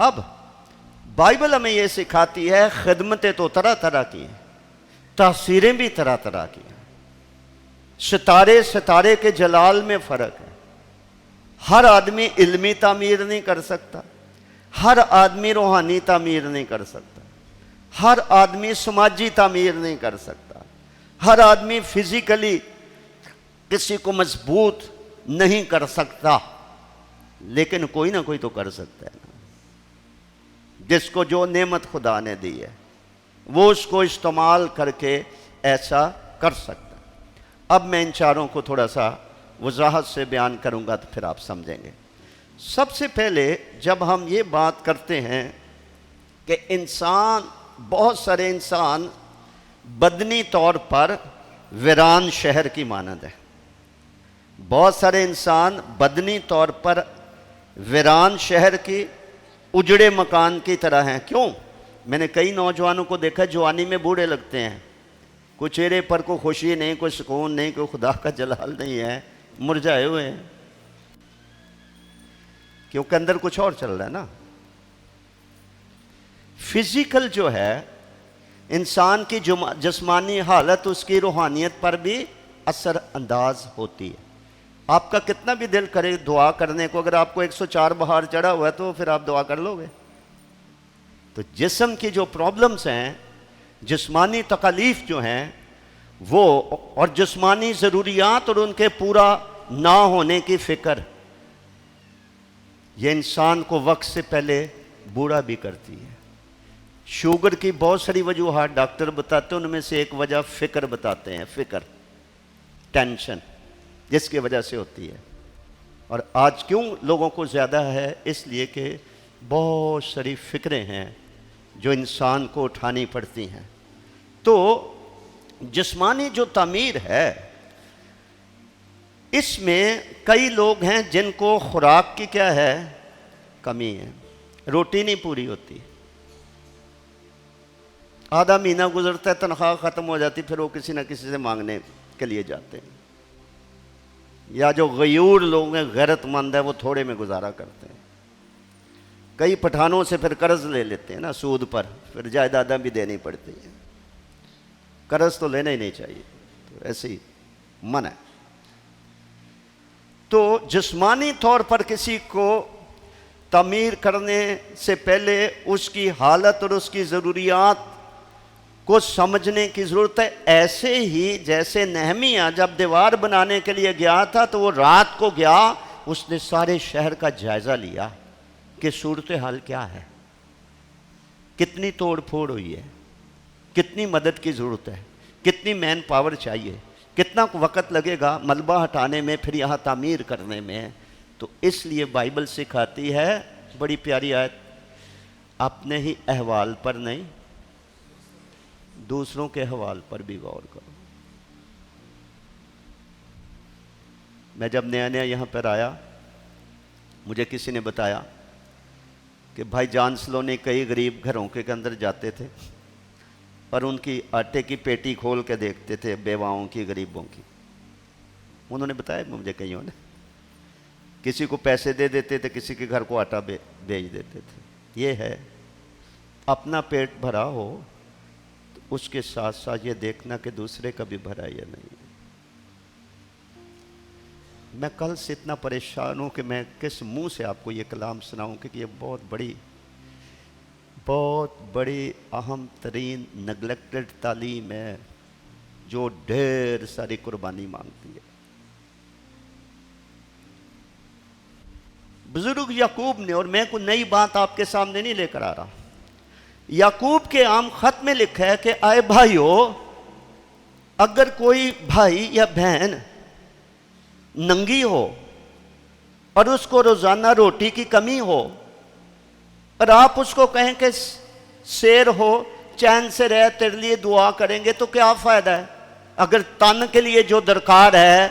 اب بائبل ہمیں یہ سکھاتی ہے خدمتیں تو طرح طرح کی ہیں، تاثیریں بھی طرح طرح کی ہیں، ستارے کے جلال میں فرق ہے۔ ہر آدمی علمی تعمیر نہیں کر سکتا، ہر آدمی روحانی تعمیر نہیں کر سکتا، ہر آدمی سماجی تعمیر نہیں کر سکتا، ہر آدمی فزیکلی کسی کو مضبوط نہیں کر سکتا، لیکن کوئی نہ کوئی تو کر سکتا ہے نا۔ جس کو جو نعمت خدا نے دی ہے وہ اس کو استعمال کر کے ایسا کر سکتا ہے۔ اب میں ان چاروں کو تھوڑا سا وضاحت سے بیان کروں گا تو پھر آپ سمجھیں گے۔ سب سے پہلے جب ہم یہ بات کرتے ہیں کہ بہت سارے انسان بدنی طور پر ویران شہر کی مانند ہے، بہت سارے انسان بدنی طور پر ویران شہر کی، اجڑے مکان کی طرح ہیں۔ کیوں؟ میں نے کئی نوجوانوں کو دیکھا جوانی میں بوڑھے لگتے ہیں، کوئی چہرے پر کوئی خوشی نہیں، کوئی سکون نہیں، کوئی خدا کا جلال نہیں ہے، مرجھائے ہوئے ہیں، کیونکہ اندر کچھ اور چل رہا ہے نا۔ فزیکل جو ہے انسان کی جسمانی حالت اس کی روحانیت پر بھی اثر انداز ہوتی ہے۔ آپ کا کتنا بھی دل کرے دعا کرنے کو، اگر آپ کو 104 بخار چڑھا ہوا ہے تو پھر آپ دعا کر لو گے؟ تو جسم کی جو پرابلمز ہیں، جسمانی تکالیف جو ہیں وہ، اور جسمانی ضروریات اور ان کے پورا نہ ہونے کی فکر، یہ انسان کو وقت سے پہلے بوڑھا بھی کرتی ہے۔ شوگر کی بہت ساری وجوہات ڈاکٹر بتاتے ہیں، ان میں سے ایک وجہ فکر بتاتے ہیں، فکر، ٹینشن، جس کی وجہ سے ہوتی ہے۔ اور آج کیوں لوگوں کو زیادہ ہے؟ اس لیے کہ بہت ساری فکریں ہیں جو انسان کو اٹھانی پڑتی ہیں۔ تو جسمانی جو تعمیر ہے اس میں کئی لوگ ہیں جن کو خوراک کی کیا ہے؟ کمی ہے، روٹی نہیں پوری ہوتی، آدھا مہینہ گزرتا ہے تنخواہ ختم ہو جاتی، پھر وہ کسی نہ کسی سے مانگنے کے لیے جاتے ہیں، یا جو غیور لوگ ہیں، غیرت مند ہے، وہ تھوڑے میں گزارا کرتے ہیں۔ کئی پٹھانوں سے پھر قرض لے لیتے ہیں نا سود پر، پھر جائیدادیں بھی دینی پڑتی ہیں۔ قرض تو لینا ہی نہیں چاہیے، تو ایسے ہی منع ہے۔ تو جسمانی طور پر کسی کو تعمیر کرنے سے پہلے اس کی حالت اور اس کی ضروریات کو سمجھنے کی ضرورت ہے۔ ایسے ہی جیسے نہمیہ جب دیوار بنانے کے لیے گیا تھا تو وہ رات کو گیا، اس نے سارے شہر کا جائزہ لیا کہ صورتحال کیا ہے، کتنی توڑ پھوڑ ہوئی ہے، کتنی مدد کی ضرورت ہے، کتنی مین پاور چاہیے، کتنا وقت لگے گا ملبہ ہٹانے میں، پھر یہاں تعمیر کرنے میں۔ تو اس لیے بائبل سکھاتی ہے، بڑی پیاری آیت، اپنے ہی احوال پر نہیں دوسروں کے حوال پر بھی غور کرو۔ میں جب نیا نیا یہاں پر آیا، مجھے کسی نے بتایا کہ بھائی جان سلونی کئی غریب گھروں کے اندر جاتے تھے اور ان کی آٹے کی پیٹی کھول کے دیکھتے تھے، بیواؤں کی، غریبوں کی۔ انہوں نے بتایا مجھے کئیوں نے، کسی کو پیسے دے دیتے تھے، کسی کے گھر کو آٹا بیچ دیتے تھے۔ یہ ہے اپنا پیٹ بھرا ہو تو اس کے ساتھ ساتھ یہ دیکھنا کہ دوسرے کا بھی بھرا یا نہیں۔ میں کل سے اتنا پریشان ہوں کہ میں کس منہ سے آپ کو یہ کلام سناؤں، کہ یہ بہت بڑی اہم ترین نگلیکٹڈ تعلیم ہے جو ڈھیر ساری قربانی مانگتی ہے۔ بزرگ یعقوب نے، اور میں کوئی نئی بات آپ کے سامنے نہیں لے کر آ رہا، یعقوب کے عام خط میں لکھا ہے کہ اے بھائیو، اگر کوئی بھائی یا بہن ننگی ہو اور اس کو روزانہ روٹی کی کمی ہو، اور آپ اس کو کہیں کہ سیر ہو، چین سے رہ، تیرے لیے دعا کریں گے، تو کیا فائدہ ہے؟ اگر تن کے لیے جو درکار ہے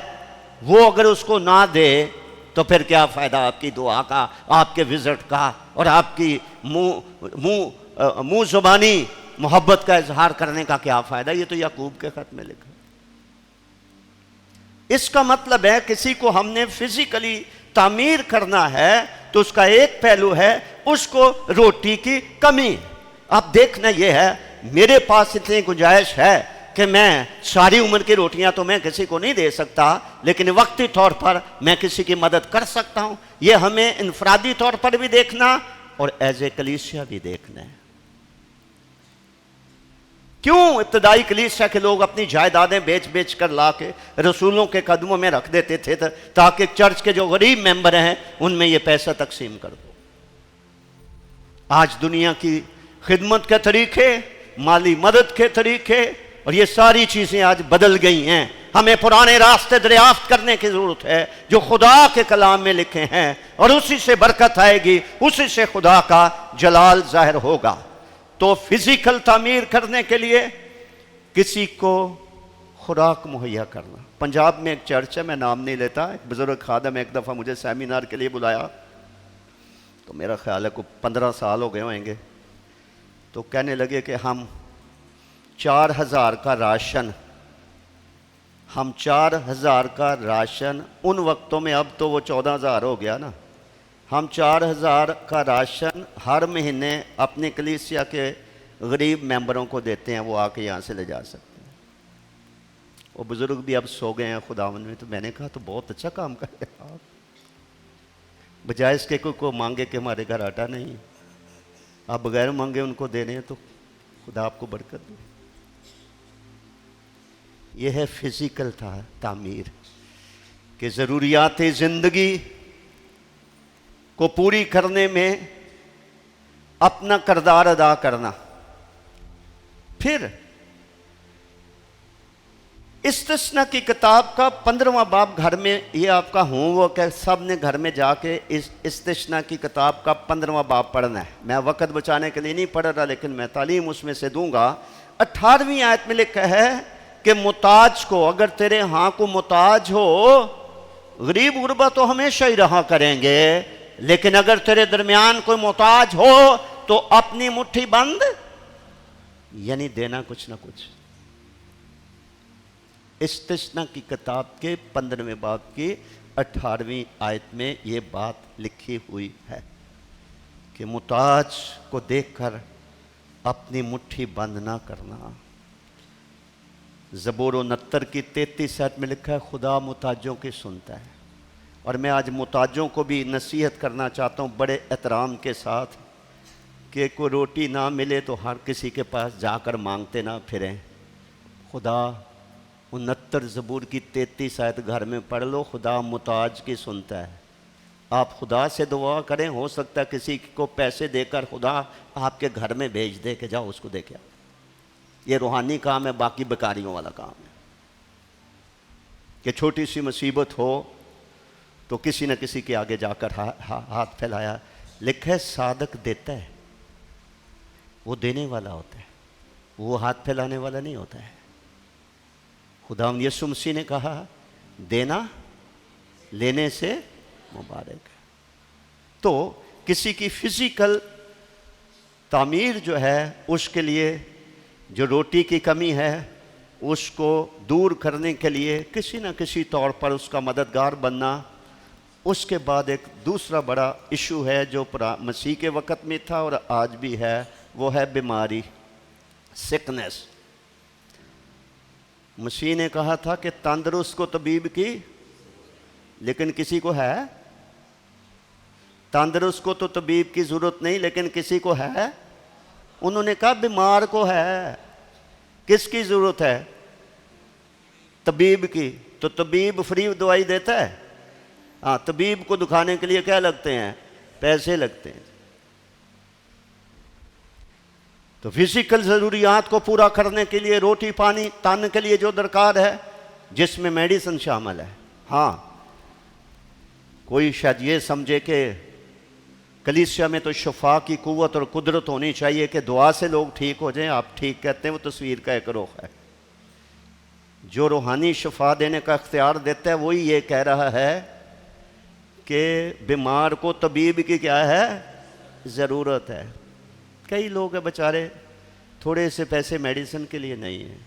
وہ اگر اس کو نہ دے تو پھر کیا فائدہ آپ کی دعا کا، آپ کے وزٹ کا، اور آپ کی منہ زبانی محبت کا اظہار کرنے کا کیا فائدہ؟ یہ تو یعقوب کے خط میں لکھا۔ اس کا مطلب ہے کسی کو ہم نے فزیکلی تعمیر کرنا ہے تو اس کا ایک پہلو ہے اس کو روٹی کی کمی. اب دیکھنا یہ ہے میرے پاس اتنی گنجائش ہے کہ میں ساری عمر کی روٹیاں تو میں کسی کو نہیں دے سکتا، لیکن وقتی طور پر میں کسی کی مدد کر سکتا ہوں. یہ ہمیں انفرادی طور پر بھی دیکھنا اور ایز اے کلیسیا بھی دیکھنا ہے. کیوں ابتدائی کلیسیا کے لوگ اپنی جائیدادیں بیچ بیچ کر لا کے رسولوں کے قدموں میں رکھ دیتے تھے تاکہ چرچ کے جو غریب ممبر ہیں ان میں یہ پیسہ تقسیم کر دو. آج دنیا کی خدمت کے طریقے، مالی مدد کے طریقے اور یہ ساری چیزیں آج بدل گئی ہیں. ہمیں پرانے راستے دریافت کرنے کی ضرورت ہے جو خدا کے کلام میں لکھے ہیں، اور اسی سے برکت آئے گی، اسی سے خدا کا جلال ظاہر ہوگا. تو فزیکل تعمیر کرنے کے لیے کسی کو خوراک مہیا کرنا. پنجاب میں ایک چرچ ہے، میں نام نہیں لیتا، ایک بزرگ خادم ایک دفعہ مجھے سیمینار کے لیے بلایا، تو میرا خیال ہے کو 15 سال ہو گئے ہوئیں گے. تو کہنے لگے کہ ہم 4000 کا راشن، ہم 4000 کا راشن ان وقتوں میں، اب تو وہ 14000 ہو گیا نا، ہم 4000 کا راشن ہر مہینے اپنی کلیسیا کے غریب ممبروں کو دیتے ہیں، وہ آ کے یہاں سے لے جا سکتے ہیں. وہ بزرگ بھی اب سو گئے ہیں خداوند میں. تو میں نے کہا تو بہت اچھا کام کر رہے ہیں آپ، بجائے اس کے کو مانگے کہ ہمارے گھر آٹا نہیں، آپ بغیر مانگے ان کو دے رہے ہیں، تو خدا آپ کو برکت دے. یہ ہے فزیکل تعمیر کہ ضروریات زندگی کو پوری کرنے میں اپنا کردار ادا کرنا. پھر استثنا کی کتاب کا 15واں باب گھر میں، یہ آپ کا ہوم ورک ہے، سب نے گھر میں جا کے اس استثنا کی کتاب کا 15واں باب پڑھنا ہے. میں وقت بچانے کے لیے نہیں پڑھ رہا، لیکن میں تعلیم اس میں سے دوں گا. 18ویں آیت میں لکھا ہے کہ محتاج کو، اگر تیرے ہاں کو محتاج ہو، غریب غربا تو ہمیشہ ہی رہا کریں گے، لیکن اگر تیرے درمیان کوئی محتاج ہو تو اپنی مٹھی بند، یعنی دینا کچھ نہ کچھ. استثنا کی کتاب کے 15ویں باب کی 18ویں آیت میں یہ بات لکھی ہوئی ہے کہ محتاج کو دیکھ کر اپنی مٹھی بند نہ کرنا. زبور 69 کی 33 آیت میں لکھا ہے خدا محتاجوں کی سنتا ہے. اور میں آج محتاجوں کو بھی نصیحت کرنا چاہتا ہوں بڑے احترام کے ساتھ کہ کوئی روٹی نہ ملے تو ہر کسی کے پاس جا کر مانگتے نہ پھریں. خدا 69 زبور کی 33 آیت گھر میں پڑھ لو، خدا محتاج کی سنتا ہے. آپ خدا سے دعا کریں، ہو سکتا ہے کسی کو پیسے دے کر خدا آپ کے گھر میں بھیج دے کہ جاؤ اس کو دے کے آؤ. یہ روحانی کام ہے، باقی بیکاریوں والا کام ہے. کہ چھوٹی سی مصیبت ہو تو کسی نہ کسی کے آگے جا کر ہاتھ پھیلایا. لکھا ہے صادق دیتا ہے، وہ دینے والا ہوتا ہے، وہ ہاتھ پھیلانے والا نہیں ہوتا ہے. خداوند یسوع مسیح نے کہا دینا لینے سے مبارک ہے. تو کسی کی فزیکل تعمیر جو ہے، اس کے لیے جو روٹی کی کمی ہے اس کو دور کرنے کے لیے کسی نہ کسی طور پر اس کا مددگار بننا. اس کے بعد ایک دوسرا بڑا ایشو ہے جو مسیح کے وقت میں تھا اور آج بھی ہے، وہ ہے بیماری، سکنس. مسیح نے کہا تھا کہ تندرست کو طبیب کی، لیکن کسی کو ہے، تندرست کو تو طبیب کی ضرورت نہیں لیکن کسی کو ہے. انہوں نے کہا بیمار کو ہے. کس کی ضرورت ہے؟ طبیب کی. تو طبیب فری دوائی دیتا ہے؟ ہاں، طبیب کو دکھانے کے لیے کیا لگتے ہیں؟ پیسے لگتے ہیں. تو فزیکل ضروریات کو پورا کرنے کے لیے روٹی پانی تن کے لیے جو درکار ہے، جس میں میڈیسن شامل ہے. ہاں، کوئی شاید یہ سمجھے کہ کلیسیا میں تو شفا کی قوت اور قدرت ہونی چاہیے کہ دعا سے لوگ ٹھیک ہو جائیں. آپ ٹھیک کہتے ہیں، وہ تصویر کا ایک رخ ہے. جو روحانی شفا دینے کا اختیار دیتا ہے وہی یہ کہہ رہا ہے کہ بیمار کو طبیب کی کیا ہے؟ ضرورت ہے. کئی لوگ ہیں بیچارے تھوڑے سے پیسے میڈیسن کے لیے نہیں ہیں.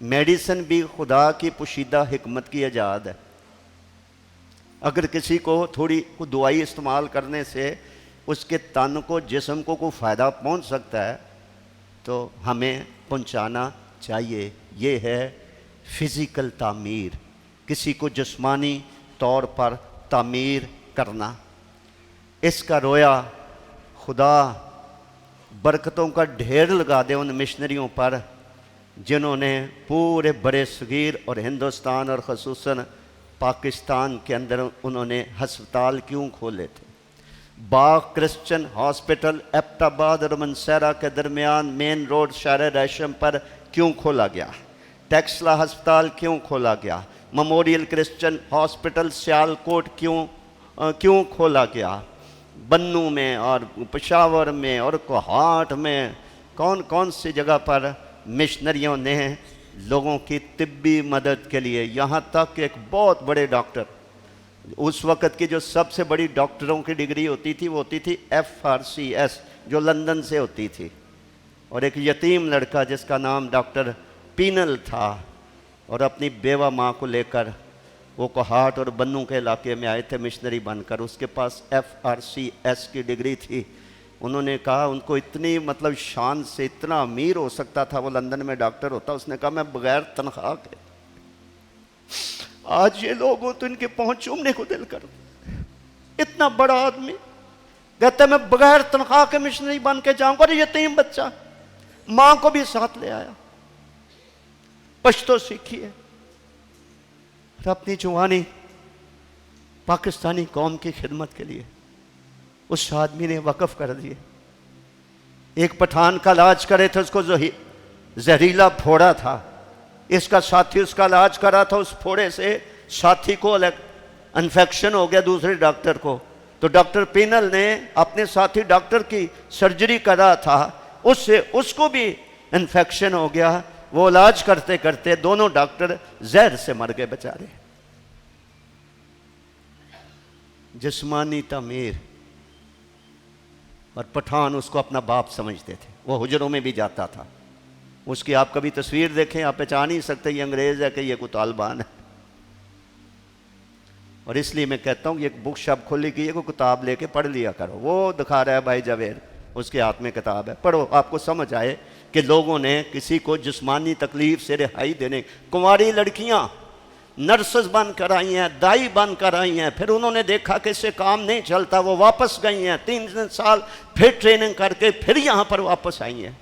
میڈیسن بھی خدا کی پوشیدہ حکمت کی ایجاد ہے. اگر کسی کو تھوڑی کوئی دوائی استعمال کرنے سے اس کے تن کو جسم کو کوئی فائدہ پہنچ سکتا ہے تو ہمیں پہنچانا چاہیے. یہ ہے فزیکل تعمیر، کسی کو جسمانی طور پر تعمیر کرنا. اس کا رویا خدا برکتوں کا ڈھیر لگا دے ان مشنریوں پر جنہوں نے پورے برے صغیر اور ہندوستان اور خصوصاً پاکستان کے اندر انہوں نے ہسپتال کیوں کھولے تھے. باغ کرسچن ہاسپٹل ایبٹ آباد اور منسیرا کے درمیان مین روڈ شہر ریشم پر کیوں کھولا گیا؟ ٹیکسلا ہسپتال کیوں کھولا گیا؟ میموریل کرسچن ہاسپٹل سیالکوٹ کیوں کھولا گیا؟ بنوں میں اور پشاور میں اور کوہاٹ میں کون کون سی جگہ پر مشنریوں نے لوگوں کی طبی مدد کے لیے، یہاں تک کہ ایک بہت بڑے ڈاکٹر، اس وقت کی جو سب سے بڑی ڈاکٹروں کی ڈگری ہوتی تھی وہ ہوتی تھی FRCS جو لندن سے ہوتی تھی، اور ایک یتیم لڑکا جس کا نام ڈاکٹر پینل تھا اور اپنی بیوہ ماں کو لے کر وہ کوہاٹ اور بنوں کے علاقے میں آئے تھے مشنری بن کر. اس کے پاس FRCS کی ڈگری تھی. انہوں نے کہا ان کو اتنی شان سے اتنا امیر ہو سکتا تھا وہ لندن میں ڈاکٹر ہوتا. اس نے کہا میں بغیر تنخواہ کے، آج یہ لوگ ہو تو ان کے پہنچ چومنے کو دل کر. اتنا بڑا آدمی کہتا ہے میں بغیر تنخواہ کے مشنری بن کے جاؤں گا. اور یتیم بچہ ماں کو بھی ساتھ لے آیا، پشتو سیکھی ہے اور اپنی جوانی پاکستانی قوم کی خدمت کے لیے اس آدمی نے وقف کر دیے. ایک پٹھان کا علاج کرے تھے، اس کو زہریلا پھوڑا تھا. اس کا ساتھی اس کا علاج کرا تھا، اس پھوڑے سے ساتھی کو انفیکشن ہو گیا دوسرے ڈاکٹر کو. تو ڈاکٹر پینل نے اپنے ساتھی ڈاکٹر کی سرجری کرا تھا، اس کو بھی انفیکشن ہو گیا. وہ علاج کرتے کرتے دونوں ڈاکٹر زہر سے مر گئے بیچارے. جسمانی تعمیر، اور پٹھان اس کو اپنا باپ سمجھتے تھے. وہ حجروں میں بھی جاتا تھا. اس کی آپ کبھی تصویر دیکھیں آپ پہچان نہیں سکتے یہ انگریز ہے کہ یہ کوئی طالبان ہے. اور اس لیے میں کہتا ہوں یہ ایک بک شاپ کھولی کی ہے، کوئی کتاب لے کے پڑھ لیا کرو. وہ دکھا رہا ہے بھائی جاوید، اس کے ہاتھ میں کتاب ہے، پڑھو آپ کو سمجھ آئے کہ لوگوں نے کسی کو جسمانی تکلیف سے رہائی دینے. کنواری لڑکیاں نرسز بن کر آئی ہیں، دائی بن کر آئی ہیں، پھر انہوں نے دیکھا کہ اس سے کام نہیں چلتا، وہ واپس گئی ہیں. 3 سال پھر ٹریننگ کر کے پھر یہاں پر واپس آئی ہیں.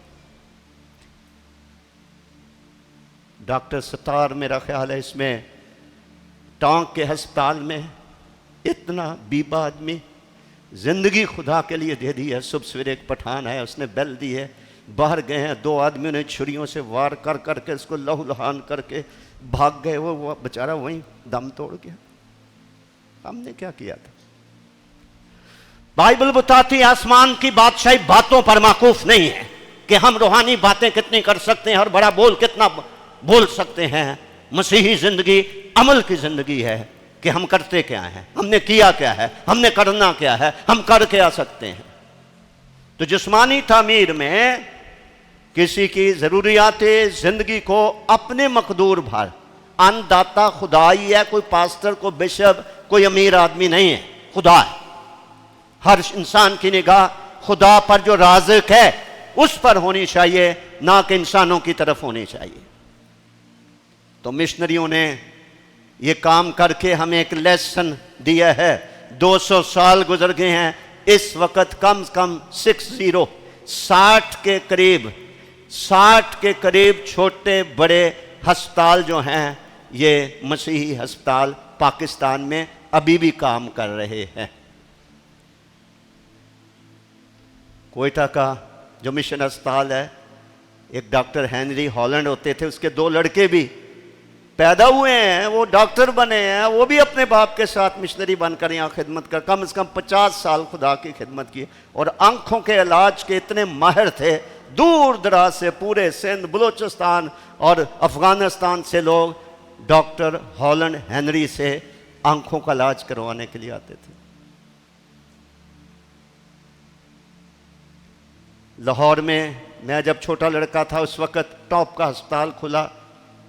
ڈاکٹر ستار میرا خیال ہے اس میں ٹانک کے ہسپتال میں اتنا بیبا آدمی زندگی خدا کے لیے دے دی ہے. صبح سویرے ایک پٹھان ہے، اس نے بیل دی ہے، باہر گئے ہیں، 2 آدمیوں نے چھریوں سے وار کر کر کے اس کو لہو لہان کر کے بھاگ گئے. وہ بیچارہ وہیں دم توڑ گیا. ہم نے کیا کیا تھا؟ بائبل بتاتی ہے آسمان کی بادشاہی باتوں پر موقوف نہیں ہے کہ ہم روحانی باتیں کتنی کر سکتے ہیں اور بڑا بول کتنا بول سکتے ہیں. مسیحی زندگی عمل کی زندگی ہے کہ ہم کرتے کیا ہیں، ہم نے کیا کیا ہے، ہم نے کرنا کیا ہے، ہم کر کے آ سکتے ہیں. تو جسمانی تعمیر میں کسی کی ضروریات زندگی کو اپنے مقدور بھر، ان داتا خدا ہی ہے. کوئی پاسٹر، کوئی بشپ، کوئی امیر آدمی نہیں ہے، خدا ہے. ہر انسان کی نگاہ خدا پر جو رازق ہے اس پر ہونی چاہیے، نہ کہ انسانوں کی طرف ہونی چاہیے. تو مشنریوں نے یہ کام کر کے ہمیں ایک لیسن دیا ہے. 200 سال گزر گئے ہیں، اس وقت کم سے کم 60 کے قریب چھوٹے بڑے ہسپتال جو ہیں یہ مسیحی ہسپتال پاکستان میں ابھی بھی کام کر رہے ہیں. کوئٹہ کا جو مشن ہسپتال ہے، ایک ڈاکٹر ہینری ہالینڈ ہوتے تھے، اس کے 2 لڑکے بھی پیدا ہوئے ہیں، وہ ڈاکٹر بنے ہیں. وہ بھی اپنے باپ کے ساتھ مشنری بن کر یہاں خدمت کر کم از کم 50 سال خدا کی خدمت کی. اور آنکھوں کے علاج کے اتنے ماہر تھے، دور دراز سے پورے سندھ، بلوچستان اور افغانستان سے لوگ ڈاکٹر ہالینڈ ہینری سے آنکھوں کا علاج کروانے کے لیے آتے تھے. لاہور میں جب چھوٹا لڑکا تھا اس وقت ٹاپ کا ہسپتال کھلا.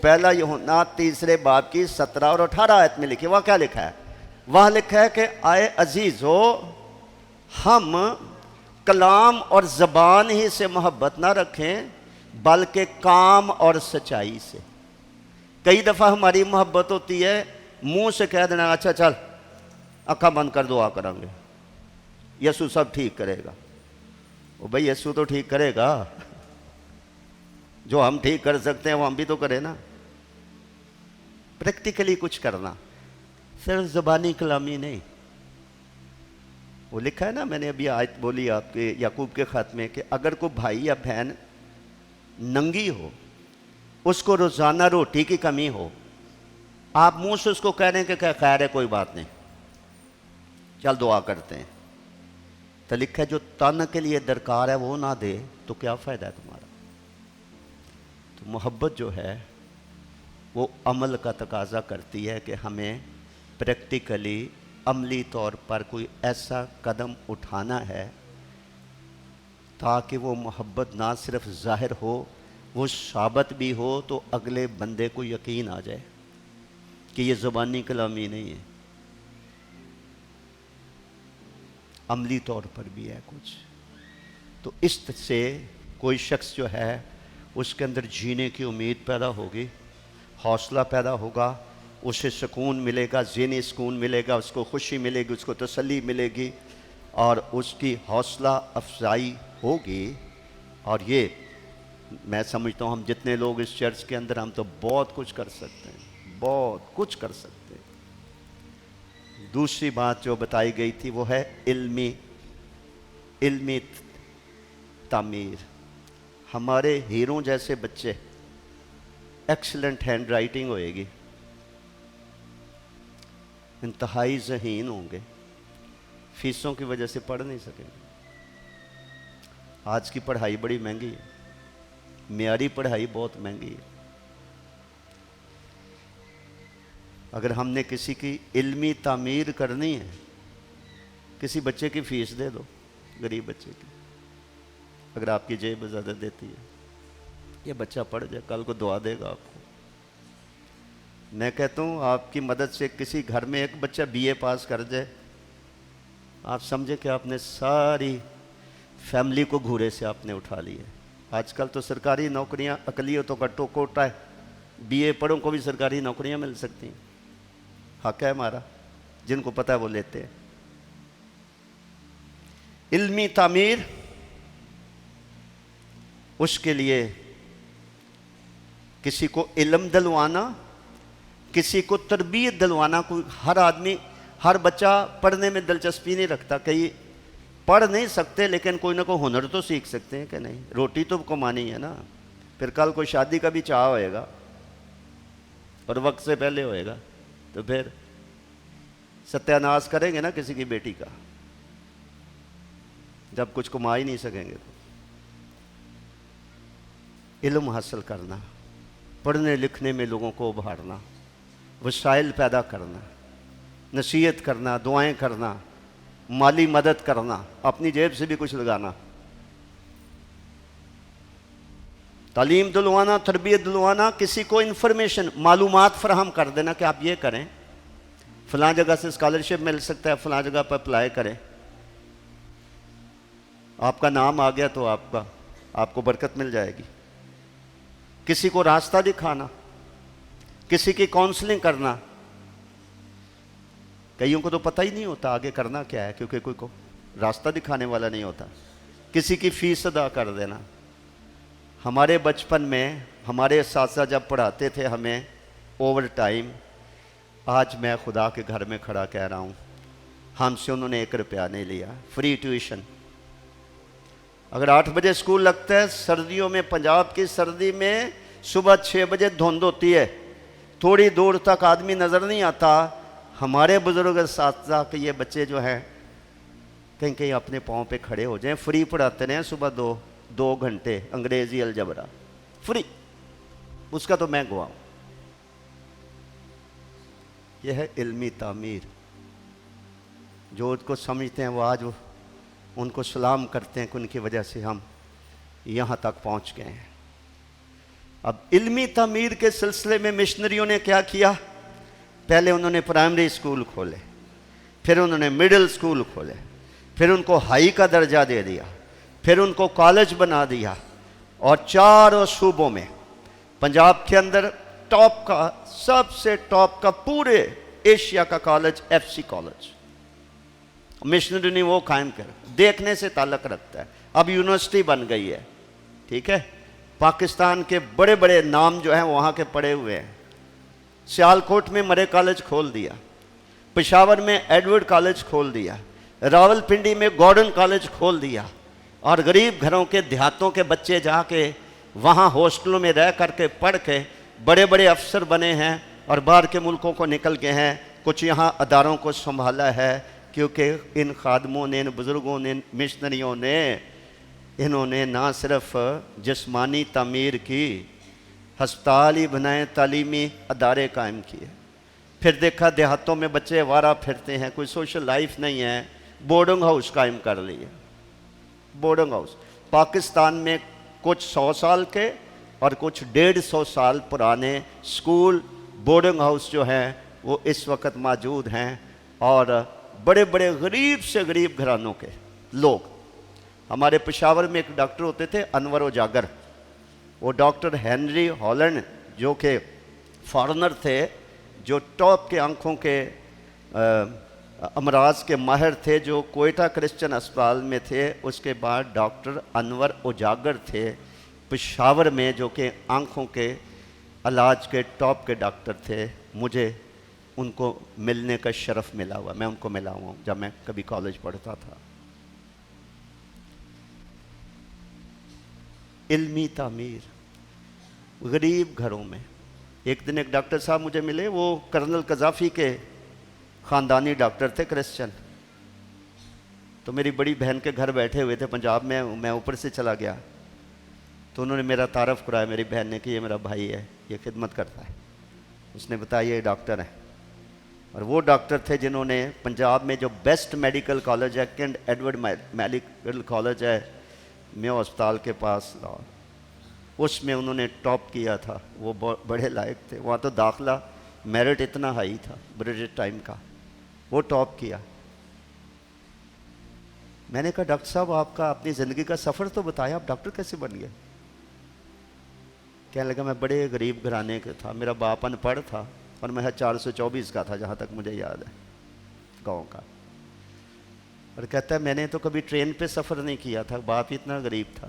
پہلا یوحنا 3 باب کی 17 اور 18 آیت میں لکھی. وہاں کیا لکھا ہے؟ وہاں لکھا ہے کہ آئے عزیزو، ہم کلام اور زبان ہی سے محبت نہ رکھیں بلکہ کام اور سچائی سے. کئی دفعہ ہماری محبت ہوتی ہے منہ سے کہہ دینا اچھا چل آنکھاں بند کر دعا کریں گے، یسوع سب ٹھیک کرے گا. وہ بھائی یسوع تو ٹھیک کرے گا، جو ہم ٹھیک کر سکتے ہیں وہ ہم بھی تو کریں نا. پریکٹیکلی کچھ کرنا، صرف زبانی کلامی نہیں. وہ لکھا ہے نا، میں نے ابھی آیت بولی آپ کے یعقوب کے خط میں، کہ اگر کوئی بھائی یا بہن ننگی ہو، اس کو روزانہ روٹی کی کمی ہو، آپ منہ سے اس کو کہہ رہے ہیں کہ خیر ہے کوئی بات نہیں چل دعا کرتے ہیں، تو لکھا ہے جو تن کے لیے درکار ہے وہ نہ دے تو کیا فائدہ ہے تمہارا. تو محبت جو ہے وہ عمل کا تقاضا کرتی ہے کہ ہمیں پریکٹیکلی عملی طور پر کوئی ایسا قدم اٹھانا ہے تاکہ وہ محبت نہ صرف ظاہر ہو، وہ ثابت بھی ہو تو اگلے بندے کو یقین آ جائے کہ یہ زبانی کلامی نہیں ہے، عملی طور پر بھی ہے کچھ. تو اس سے کوئی شخص جو ہے اس کے اندر جینے کی امید پیدا ہوگی، حوصلہ پیدا ہوگا، اسے سکون ملے گا، ذہنی سکون ملے گا، اس کو خوشی ملے گی، اس کو تسلی ملے گی اور اس کی حوصلہ افزائی ہوگی. اور یہ میں سمجھتا ہوں ہم جتنے لوگ اس چرچ کے اندر، ہم تو بہت کچھ کر سکتے ہیں، بہت کچھ کر سکتے ہیں. دوسری بات جو بتائی گئی تھی وہ ہے علمی تعمیر. ہمارے ہیروں جیسے بچے، ایکسلنٹ ہینڈ رائٹنگ ہوئے گی، انتہائی ذہین ہوں گے، فیسوں کی وجہ سے پڑھ نہیں سکیں گے. آج کی پڑھائی بڑی مہنگی ہے، معیاری پڑھائی بہت مہنگی ہے. اگر ہم نے کسی کی علمی تعمیر کرنی ہے، کسی بچے کی فیس دے دو، غریب بچے کی، اگر آپ کی جیب زیادہ دیتی ہے، یہ بچہ پڑھ جائے، کل کو دعا دے گا آپ کو. میں کہتا ہوں آپ کی مدد سے کسی گھر میں ایک بچہ بی اے پاس کر جائے، آپ سمجھے کہ آپ نے ساری فیملی کو گھورے سے آپ نے اٹھا لی ہے. آج کل تو سرکاری نوکریاں اقلیتوں کا کوٹا ہے، بی اے پڑھوں کو بھی سرکاری نوکریاں مل سکتی ہیں. حق ہے ہمارا، جن کو پتہ ہے وہ لیتے ہیں. علمی تعمیر، اس کے لیے کسی کو علم دلوانا، کسی کو تربیت دلوانا. کوئی ہر آدمی، ہر بچہ پڑھنے میں دلچسپی نہیں رکھتا. کئی پڑھ نہیں سکتے لیکن کوئی نہ کوئی ہنر تو سیکھ سکتے ہیں کہ نہیں، روٹی تو کمانی ہے نا. پھر کل کوئی شادی کا بھی چاہ ہوئے گا اور وقت سے پہلے ہوئے گا تو پھر ستیہ ناش کریں گے نا کسی کی بیٹی کا، جب کچھ کما ہی نہیں سکیں گے. تو علم حاصل کرنا، پڑھنے لکھنے میں لوگوں کو ابھارنا، وسائل پیدا کرنا، نصیحت کرنا، دعائیں کرنا، مالی مدد کرنا، اپنی جیب سے بھی کچھ لگانا، تعلیم دلوانا، تربیت دلوانا، کسی کو انفارمیشن، معلومات فراہم کر دینا کہ آپ یہ کریں، فلاں جگہ سے اسکالرشپ مل سکتا ہے، فلاں جگہ پر اپلائی کریں، آپ کا نام آ گیا تو آپ کو برکت مل جائے گی. کسی کو راستہ دکھانا، کسی کی کاؤنسلنگ کرنا. کئیوں کو تو پتہ ہی نہیں ہوتا آگے کرنا کیا ہے کیونکہ کوئی کو راستہ دکھانے والا نہیں ہوتا. کسی کی فیس ادا کر دینا. ہمارے بچپن میں ہمارے اساتذہ جب پڑھاتے تھے ہمیں اوور ٹائم، آج میں خدا کے گھر میں کھڑا کہہ رہا ہوں ہم سے انہوں نے 1 روپیہ نہیں لیا. Free tuition. اگر 8 بجے اسکول لگتا ہے، سردیوں میں، پنجاب کی سردی میں صبح 6 بجے دھند ہوتی ہے، تھوڑی دور تک آدمی نظر نہیں آتا. ہمارے بزرگ اساتذہ کہ یہ بچے جو ہیں کہیں کہیں اپنے پاؤں پہ کھڑے ہو جائیں، فری پڑھاتے رہے صبح 2 گھنٹے انگریزی الجبرا فری. اس کا تو میں گواہ ہوں. یہ ہے علمی تعمیر. جو اس کو سمجھتے ہیں وہ آج ان کو سلام کرتے ہیں کہ ان کی وجہ سے ہم یہاں تک پہنچ گئے ہیں. اب علمی تعمیر کے سلسلے میں مشنریوں نے کیا کیا؟ پہلے انہوں نے پرائمری اسکول کھولے، پھر انہوں نے مڈل اسکول کھولے، پھر ان کو ہائی کا درجہ دے دیا، پھر ان کو کالج بنا دیا، اور چاروں صوبوں میں پنجاب کے اندر ٹاپ کا، سب سے ٹاپ کا پورے ایشیا کا college F C College missionary نے وہ قائم کر، دیکھنے سے تعلق رکھتا ہے۔ اب یونیورسٹی بن گئی ہے، ٹھیک ہے، پاکستان کے بڑے بڑے نام جو ہیں وہاں کے پڑے ہوئے ہیں۔ سیالکوٹ میں مرے کالج کھول دیا، پشاور میں ایڈورڈ کالج کھول دیا، راول پنڈی میں گورڈن کالج کھول دیا، اور غریب گھروں کے دیہاتوں کے بچے جا کے وہاں ہاسٹلوں میں رہ کر کے پڑھ کے بڑے بڑے افسر بنے ہیں، اور باہر کے ملکوں کو نکل گئے ہیں، کچھ یہاں اداروں کو سنبھالا ہے، کیونکہ ان خادموں نے، ان بزرگوں نے، مشنریوں نے، انہوں نے نہ صرف جسمانی تعمیر کی، ہسپتال ہی بنائے، تعلیمی ادارے قائم کیے، پھر دیکھا دیہاتوں میں بچے آوارہ پھرتے ہیں، کوئی سوشل لائف نہیں ہے، بورڈنگ ہاؤس قائم کر لیے۔ بورڈنگ ہاؤس پاکستان میں کچھ 100 سال کے اور کچھ 150 سال پرانے سکول بورڈنگ ہاؤس جو ہیں وہ اس وقت موجود ہیں، اور بڑے بڑے غریب سے غریب گھرانوں کے لوگ۔ ہمارے پشاور میں ایک ڈاکٹر ہوتے تھے انور اجاگر، وہ ڈاکٹر ہینری ہالینڈ جو کہ فارنر تھے، جو ٹاپ کے آنکھوں کے امراض کے ماہر تھے، جو کوئٹہ کرسچن اسپتال میں تھے۔ اس کے بعد ڈاکٹر انور اجاگر تھے پشاور میں، جو کہ آنکھوں کے علاج کے ٹاپ کے ڈاکٹر تھے۔ مجھے ان کو ملنے کا شرف ملا ہوا، میں ان کو ملا ہوا ہوں جب میں کبھی کالج پڑھتا تھا۔ علمی تعمیر غریب گھروں میں۔ ایک دن ایک ڈاکٹر صاحب مجھے ملے، وہ کرنل قذافی کے خاندانی ڈاکٹر تھے، کرسچن۔ تو میری بڑی بہن کے گھر بیٹھے ہوئے تھے پنجاب میں، میں اوپر سے چلا گیا تو انہوں نے میرا تعارف کرایا، میری بہن نے، کہ یہ میرا بھائی ہے، یہ خدمت کرتا ہے۔ اس نے بتایا یہ ڈاکٹر ہے، اور وہ ڈاکٹر تھے جنہوں نے پنجاب میں جو بیسٹ میڈیکل کالج ہے، کنگ ایڈورڈ میڈیکل کالج ہے میو ہسپتال کے پاس، اس میں انہوں نے ٹاپ کیا تھا۔ وہ بڑے لائق تھے، وہاں تو داخلہ میرٹ اتنا ہائی تھا برٹش ٹائم کا، وہ ٹاپ کیا۔ میں نے کہا ڈاکٹر صاحب آپ کا اپنی زندگی کا سفر تو بتایا، آپ ڈاکٹر کیسے بن گئے؟ کہنے لگا میں بڑے غریب گھرانے کا تھا، میرا باپ ان پڑھ تھا، اور میں 424 کا تھا جہاں تک مجھے یاد ہے، گاؤں کا۔ اور کہتا ہے میں نے تو کبھی ٹرین پہ سفر نہیں کیا تھا، باپ ہی اتنا غریب تھا۔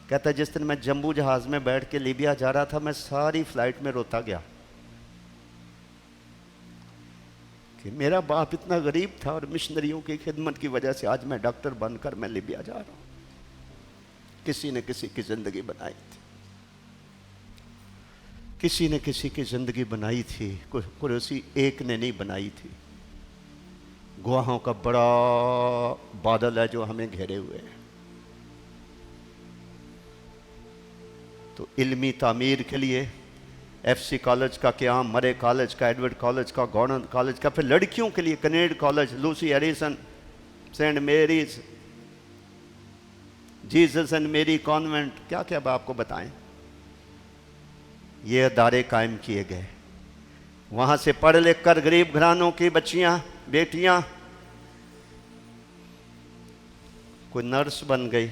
کہتا ہے جس دن میں جمبو جہاز میں بیٹھ کے لیبیا جا رہا تھا، میں ساری فلائٹ میں روتا گیا کہ میرا باپ اتنا غریب تھا، اور مشنریوں کی خدمت کی وجہ سے آج میں ڈاکٹر بن کر میں لیبیا جا رہا ہوں۔ کسی نے کسی کی زندگی بنائی تھی، کسی نے کسی کی زندگی بنائی تھی، کسی ایک نے نہیں بنائی تھی۔ گواہوں کا بڑا بادل ہے جو ہمیں گھیرے ہوئے ہیں۔ تو علمی تعمیر کے لیے ایف سی کالج کا قیام، مرے کالج کا، ایڈورڈ کالج کا، گورڈن کالج کا، پھر لڑکیوں کے لیے Kinnaird college, Lucy Harrison, Saint Mary's, Jesus and Mary convent, کیا کیا اب آپ کو بتائیں۔ یہ ادارے قائم کیے گئے، وہاں سے پڑھ لکھ کر غریب گھرانوں کی بچیاں، بیٹیاں، کوئی نرس بن گئی،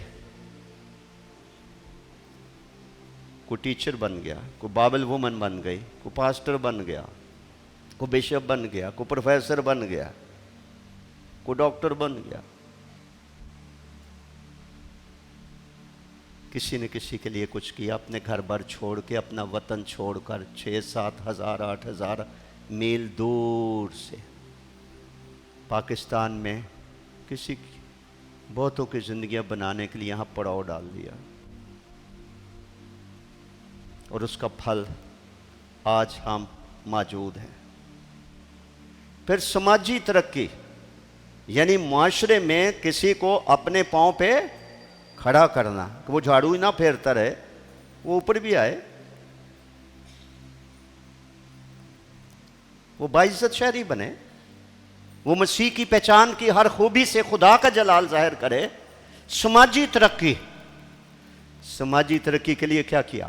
کوئی ٹیچر بن گیا، کوئی بائبل وومن بن گئی، کوئی پاسٹر بن گیا، کوئی بشپ بن گیا، کوئی پروفیسر بن گیا، کوئی ڈاکٹر بن گیا۔ کسی نے کسی کے لیے کچھ کیا، اپنے گھر بار چھوڑ کے، اپنا وطن چھوڑ کر 6-7 ہزار 8 ہزار میل دور سے پاکستان میں کسی کی بہتوں کی زندگیاں بنانے کے لیے یہاں پڑاؤ ڈال دیا، اور اس کا پھل آج ہم موجود ہیں۔ پھر سماجی ترقی، یعنی معاشرے میں کسی کو اپنے پاؤں پہ کھڑا کرنا، کہ وہ جھاڑو ہی نہ پھیرتا رہے، وہ اوپر بھی آئے، وہ باعزت شہری بنے، وہ مسیح کی پہچان کی ہر خوبی سے خدا کا جلال ظاہر کرے۔ سماجی ترقی، سماجی ترقی کے لیے کیا کیا؟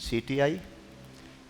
CTI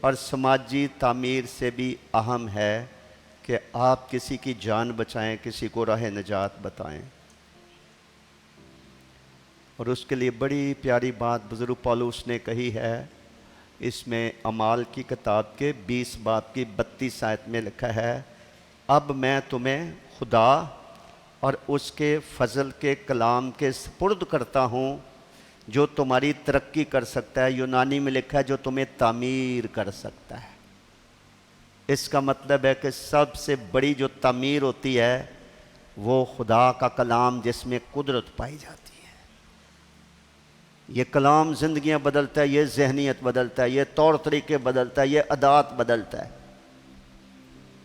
اور سماجی تعمیر سے بھی اہم ہے کہ آپ کسی کی جان بچائیں، کسی کو راہ نجات بتائیں۔ اور اس کے لیے بڑی پیاری بات بزرگ پولس نے کہی ہے، اس میں اعمال کی کتاب کے 20 باب کی 32 آیت میں لکھا ہے، اب میں تمہیں خدا اور اس کے فضل کے کلام کے سپرد کرتا ہوں جو تمہاری ترقی کر سکتا ہے۔ یونانی میں لکھا ہے جو تمہیں تعمیر کر سکتا ہے۔ اس کا مطلب ہے کہ سب سے بڑی جو تعمیر ہوتی ہے وہ خدا کا کلام، جس میں قدرت پائی جاتی ہے۔ یہ کلام زندگیاں بدلتا ہے، یہ ذہنیت بدلتا ہے، یہ طور طریقے بدلتا ہے، یہ عادات بدلتا ہے،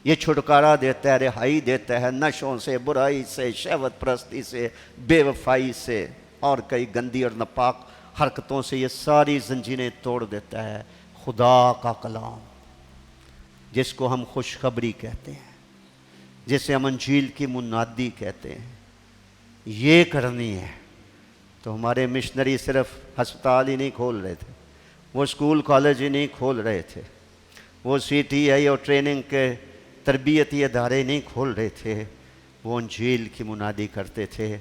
یہ چھٹکارا دیتا ہے، رہائی دیتا ہے نشوں سے، برائی سے، شہوت پرستی سے، بے وفائی سے اور کئی گندی اور ناپاک حرکتوں سے یہ ساری زنجیریں توڑ دیتا ہے۔ خدا کا کلام، جس کو ہم خوشخبری کہتے ہیں، جسے ہم انجیل کی منادی کہتے ہیں، یہ کرنی ہے تو ہمارے مشنری صرف ہسپتال ہی نہیں کھول رہے تھے، وہ اسکول کالج ہی نہیں کھول رہے تھے، وہ CTI اور ٹریننگ کے تربیتی ادارے نہیں کھول رہے تھے، وہ انجیل کی منادی کرتے تھے۔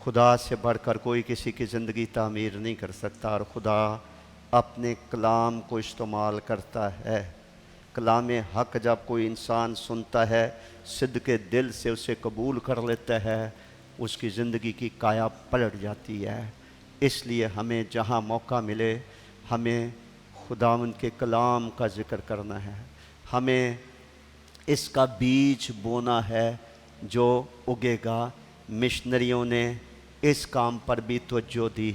خدا سے بڑھ کر کوئی کسی کی زندگی تعمیر نہیں کر سکتا، اور خدا اپنے کلام کو استعمال کرتا ہے۔ کلام حق جب کوئی انسان سنتا ہے، صدق دل سے اسے قبول کر لیتا ہے، اس کی زندگی کی کایا پلٹ جاتی ہے۔ اس لیے ہمیں جہاں موقع ملے ہمیں خداوند کے کلام کا ذکر کرنا ہے، ہمیں اس کا بیج بونا ہے جو اگے گا۔ مشنریوں نے اس کام پر بھی توجہ دی۔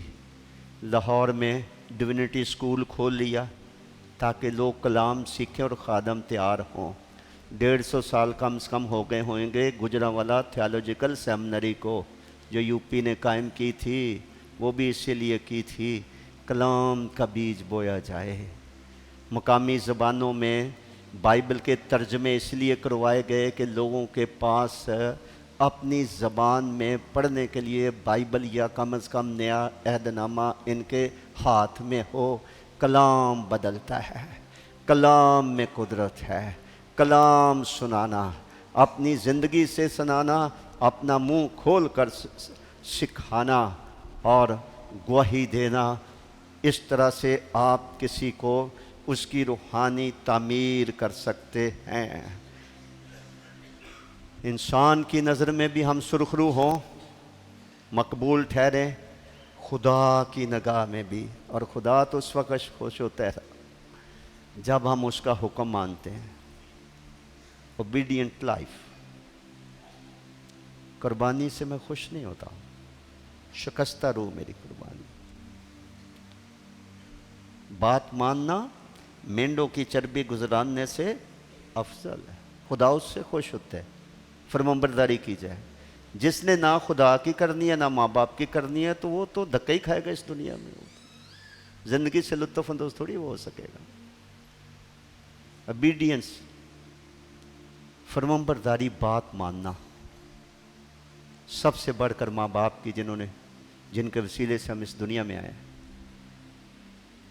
لاہور میں ڈیوینٹی اسکول کھول لیا تاکہ لوگ کلام سیکھیں اور خادم تیار ہوں۔ 150 سال کم سے کم ہو گئے ہوئیں گے گجرانوالہ تھیالوجیکل سیمنری کو، جو UP نے قائم کی تھی، وہ بھی اسی لیے کی تھی کلام کا بیج بویا جائے۔ مقامی زبانوں میں بائبل کے ترجمے اس لیے کروائے گئے کہ لوگوں کے پاس اپنی زبان میں پڑھنے کے لیے بائبل یا کم از کم نیا عہد نامہ ان کے ہاتھ میں ہو۔ کلام بدلتا ہے، کلام میں قدرت ہے۔ کلام سنانا، اپنی زندگی سے سنانا، اپنا منہ کھول کر سکھانا اور گواہی دینا، اس طرح سے آپ کسی کو اس کی روحانی تعمیر کر سکتے ہیں۔ انسان کی نظر میں بھی ہم سرخرو ہوں، مقبول ٹھہریں، خدا کی نگاہ میں بھی۔ اور خدا تو اس وقت خوش ہوتا ہے جب ہم اس کا حکم مانتے ہیں۔ اوبیڈینٹ لائف، قربانی سے میں خوش نہیں ہوتا ہوں، شکستہ روح میری قربانی۔ بات ماننا مینڈوں کی چربی گزراننے سے افضل ہے، خدا اس سے خوش ہوتا ہے۔ فرمانبرداری کی جائے۔ جس نے نہ خدا کی کرنی ہے نہ ماں باپ کی کرنی ہے تو وہ تو دھکا ہی کھائے گا اس دنیا میں، زندگی سے لطف اندوز تھوڑی وہ ہو سکے گا۔ اوبیڈینس، فرمانبرداری، بات ماننا، سب سے بڑھ کر ماں باپ کی، جن کے وسیلے سے ہم اس دنیا میں آئے،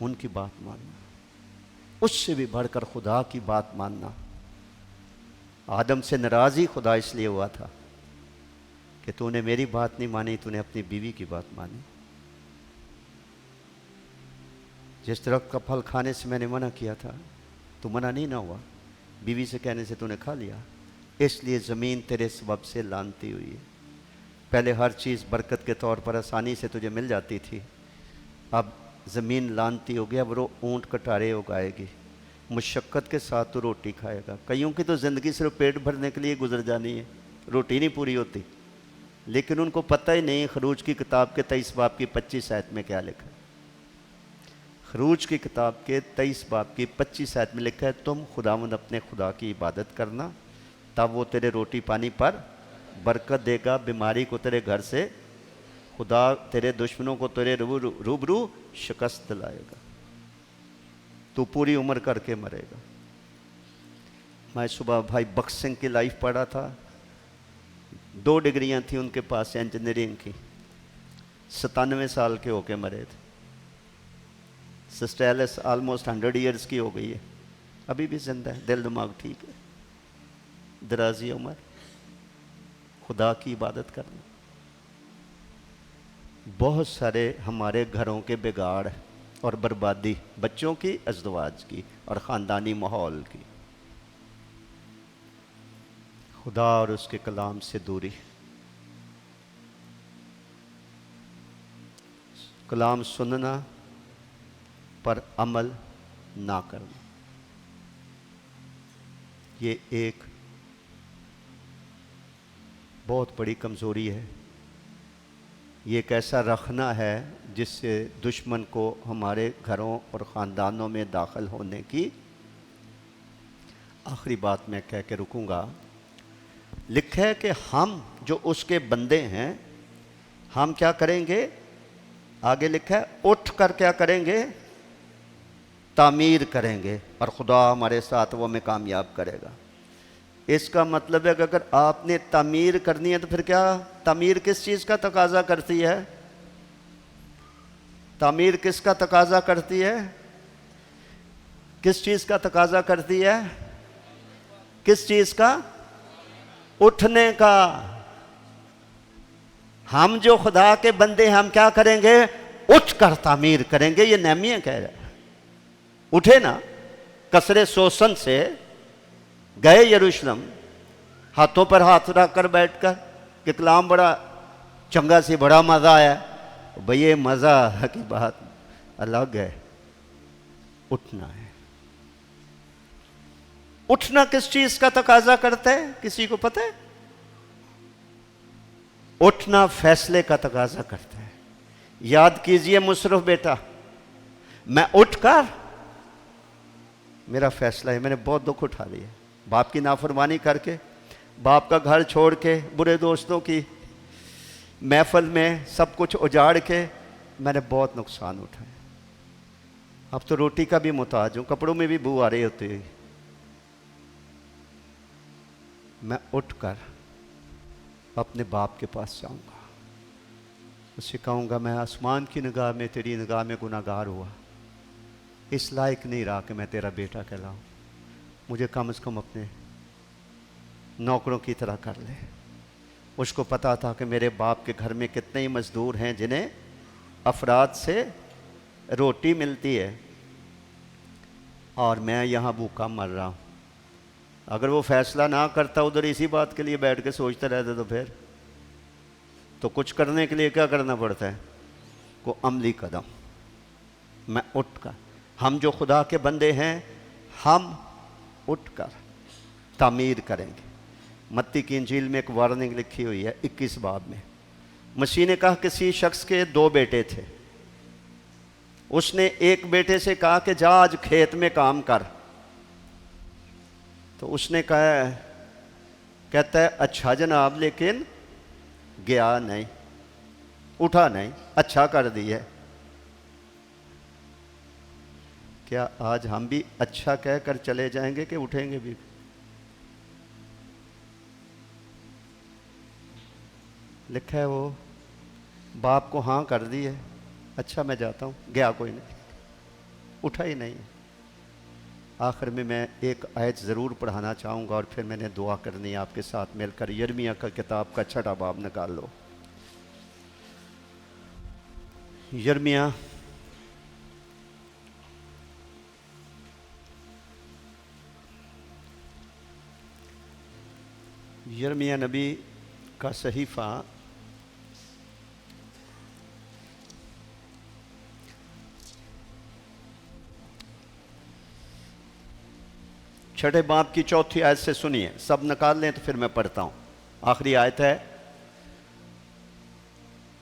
ان کی بات ماننا، اس سے بھی بڑھ کر خدا کی بات ماننا۔ آدم سے ناراض ہی خدا اس لیے ہوا تھا کہ تو نے میری بات نہیں مانی، تو نے اپنی بیوی کی بات مانی۔ جس درخت کا پھل کھانے سے میں نے منع کیا تھا تو منع نہیں نہ ہوا، بیوی سے کہنے سے تو نے کھا لیا، اس لیے زمین تیرے سبب سے لانتی ہوئی ہے۔ پہلے ہر چیز برکت کے طور پر آسانی سے تجھے مل جاتی تھی، اب زمین لانتی ہو گیا، اب وہ اونٹ کٹارے اگائے گی، مشقت کے ساتھ تو روٹی کھائے گا۔ کئیوں کی تو زندگی صرف پیٹ بھرنے کے لیے گزر جانی ہے، روٹی نہیں پوری ہوتی، لیکن ان کو پتہ ہی نہیں خروج کی کتاب کے 23 باب کی 25 آیت میں کیا لکھا ہے۔ خروج کی کتاب کے 23 باب کی 25 آیت میں لکھا ہے، تم خداوند اپنے خدا کی عبادت کرنا، تب وہ تیرے روٹی پانی پر برکت دے گا، بیماری کو تیرے گھر سے، خدا تیرے دشمنوں کو تیرے روبرو شکست دلائے گا، تو پوری عمر کر کے مرے گا۔ میں صبح بھائی بخش سنگھ کی لائف پڑھا تھا، 2 ڈگریاں تھیں ان کے پاس انجینئرنگ کی، 97 سال کے ہو کے مرے تھے۔ سسٹر ایلس آلموسٹ 100 ایئرز کی ہو گئی ہے، ابھی بھی زندہ ہے، دل دماغ ٹھیک ہے، درازی عمر، خدا کی عبادت کرنا۔ بہت سارے ہمارے گھروں کے بگاڑ اور بربادی، بچوں کی، ازدواج کی اور خاندانی ماحول کی، خدا اور اس کے کلام سے دوری، کلام سننا پر عمل نہ کرنا، یہ ایک بہت بڑی کمزوری ہے۔ یہ ایک ایسا رخنا ہے جس سے دشمن کو ہمارے گھروں اور خاندانوں میں داخل ہونے کی۔ آخری بات میں کہہ کے رکوں گا، لکھا ہے کہ ہم جو اس کے بندے ہیں، ہم کیا کریں گے؟ آگے لکھا ہے اٹھ کر کیا کریں گے؟ تعمیر کریں گے، اور خدا ہمارے ساتھ وہ ہمیں کامیاب کرے گا۔ اس کا مطلب ہے کہ اگر آپ نے تعمیر کرنی ہے تو پھر کیا تعمیر کس چیز کا تقاضا کرتی ہے؟ تعمیر کس کا تقاضا کرتی ہے؟ کس چیز کا تقاضا کرتی ہے؟ کس چیز کا؟ اٹھنے کا۔ ہم جو خدا کے بندے ہم کیا کریں گے؟ اٹھ کر تعمیر کریں گے۔ یہ نہمیہ کہہ رہا ہے، اٹھے نا، قصر سوسن سے گئے یروشلم، ہاتھوں پر ہاتھ رکھ کر بیٹھ کر کہ کلام بڑا چنگا سی، بڑا مزہ آیا۔ بھئی یہ مزہ کی بات الگ ہے، اٹھنا ہے۔ اٹھنا کس چیز کا تقاضا کرتا ہے؟ کسی کو پتہ ہے؟ اٹھنا فیصلے کا تقاضا کرتا ہے۔ یاد کیجئے مصرف بیٹا، میں اٹھ کر، میرا فیصلہ ہے، میں نے بہت دکھ اٹھا لیا، باپ کی نافرمانی کر کے، باپ کا گھر چھوڑ کے، برے دوستوں کی محفل میں سب کچھ اجاڑ کے میں نے بہت نقصان اٹھایا۔ اب تو روٹی کا بھی محتاج ہوں، کپڑوں میں بھی بو آ رہی ہوتی ہے۔ میں اٹھ کر اپنے باپ کے پاس جاؤں گا، اس سے کہوں گا میں آسمان کی نگاہ میں، تیری نگاہ میں گناہ گار ہوا، اس لائق نہیں رہا کہ میں تیرا بیٹا کہلاؤں، مجھے کم از کم اپنے نوکروں کی طرح کر لے۔ اس کو پتا تھا کہ میرے باپ کے گھر میں کتنے ہی مزدور ہیں جنہیں افراد سے روٹی ملتی ہے، اور میں یہاں بھوکا مر رہا ہوں۔ اگر وہ فیصلہ نہ کرتا، ادھر اسی بات کے لیے بیٹھ کے سوچتا رہتا، تو پھر تو کچھ کرنے کے لیے کیا کرنا پڑتا ہے؟ کوئی عملی قدم۔ میں اٹھ کر، ہم جو خدا کے بندے ہیں، ہم اٹھ کر تعمیر کریں گے۔ متی کی انجیل میں ایک وارننگ لکھی ہوئی ہے 21 باب میں۔ مسیح نے کہا کسی شخص کے 2 بیٹے تھے، اس نے ایک بیٹے سے کہا کہ جا آج کھیت میں کام کر، تو اس نے کہتا ہے اچھا جناب، لیکن گیا نہیں، اٹھا نہیں، اچھا کر دی ہے۔ کیا آج ہم بھی اچھا کہہ کر چلے جائیں گے کہ اٹھیں گے بھی؟ لکھا ہے وہ باپ کو ہاں کر دی ہے، اچھا میں جاتا ہوں، گیا کوئی نہیں، اٹھا ہی نہیں۔ آخر میں ایک آیت ضرور پڑھانا چاہوں گا، اور پھر میں نے دعا کرنی ہے آپ کے ساتھ مل کر۔ یرمیہ کا کتاب کا 6واں باب نکال لو۔ یرمیہ نبی کا صحیفہ 6 باب کی 4 آیت سے سنیے، سب نکال لیں تو پھر میں پڑھتا ہوں۔ آخری آیت ہے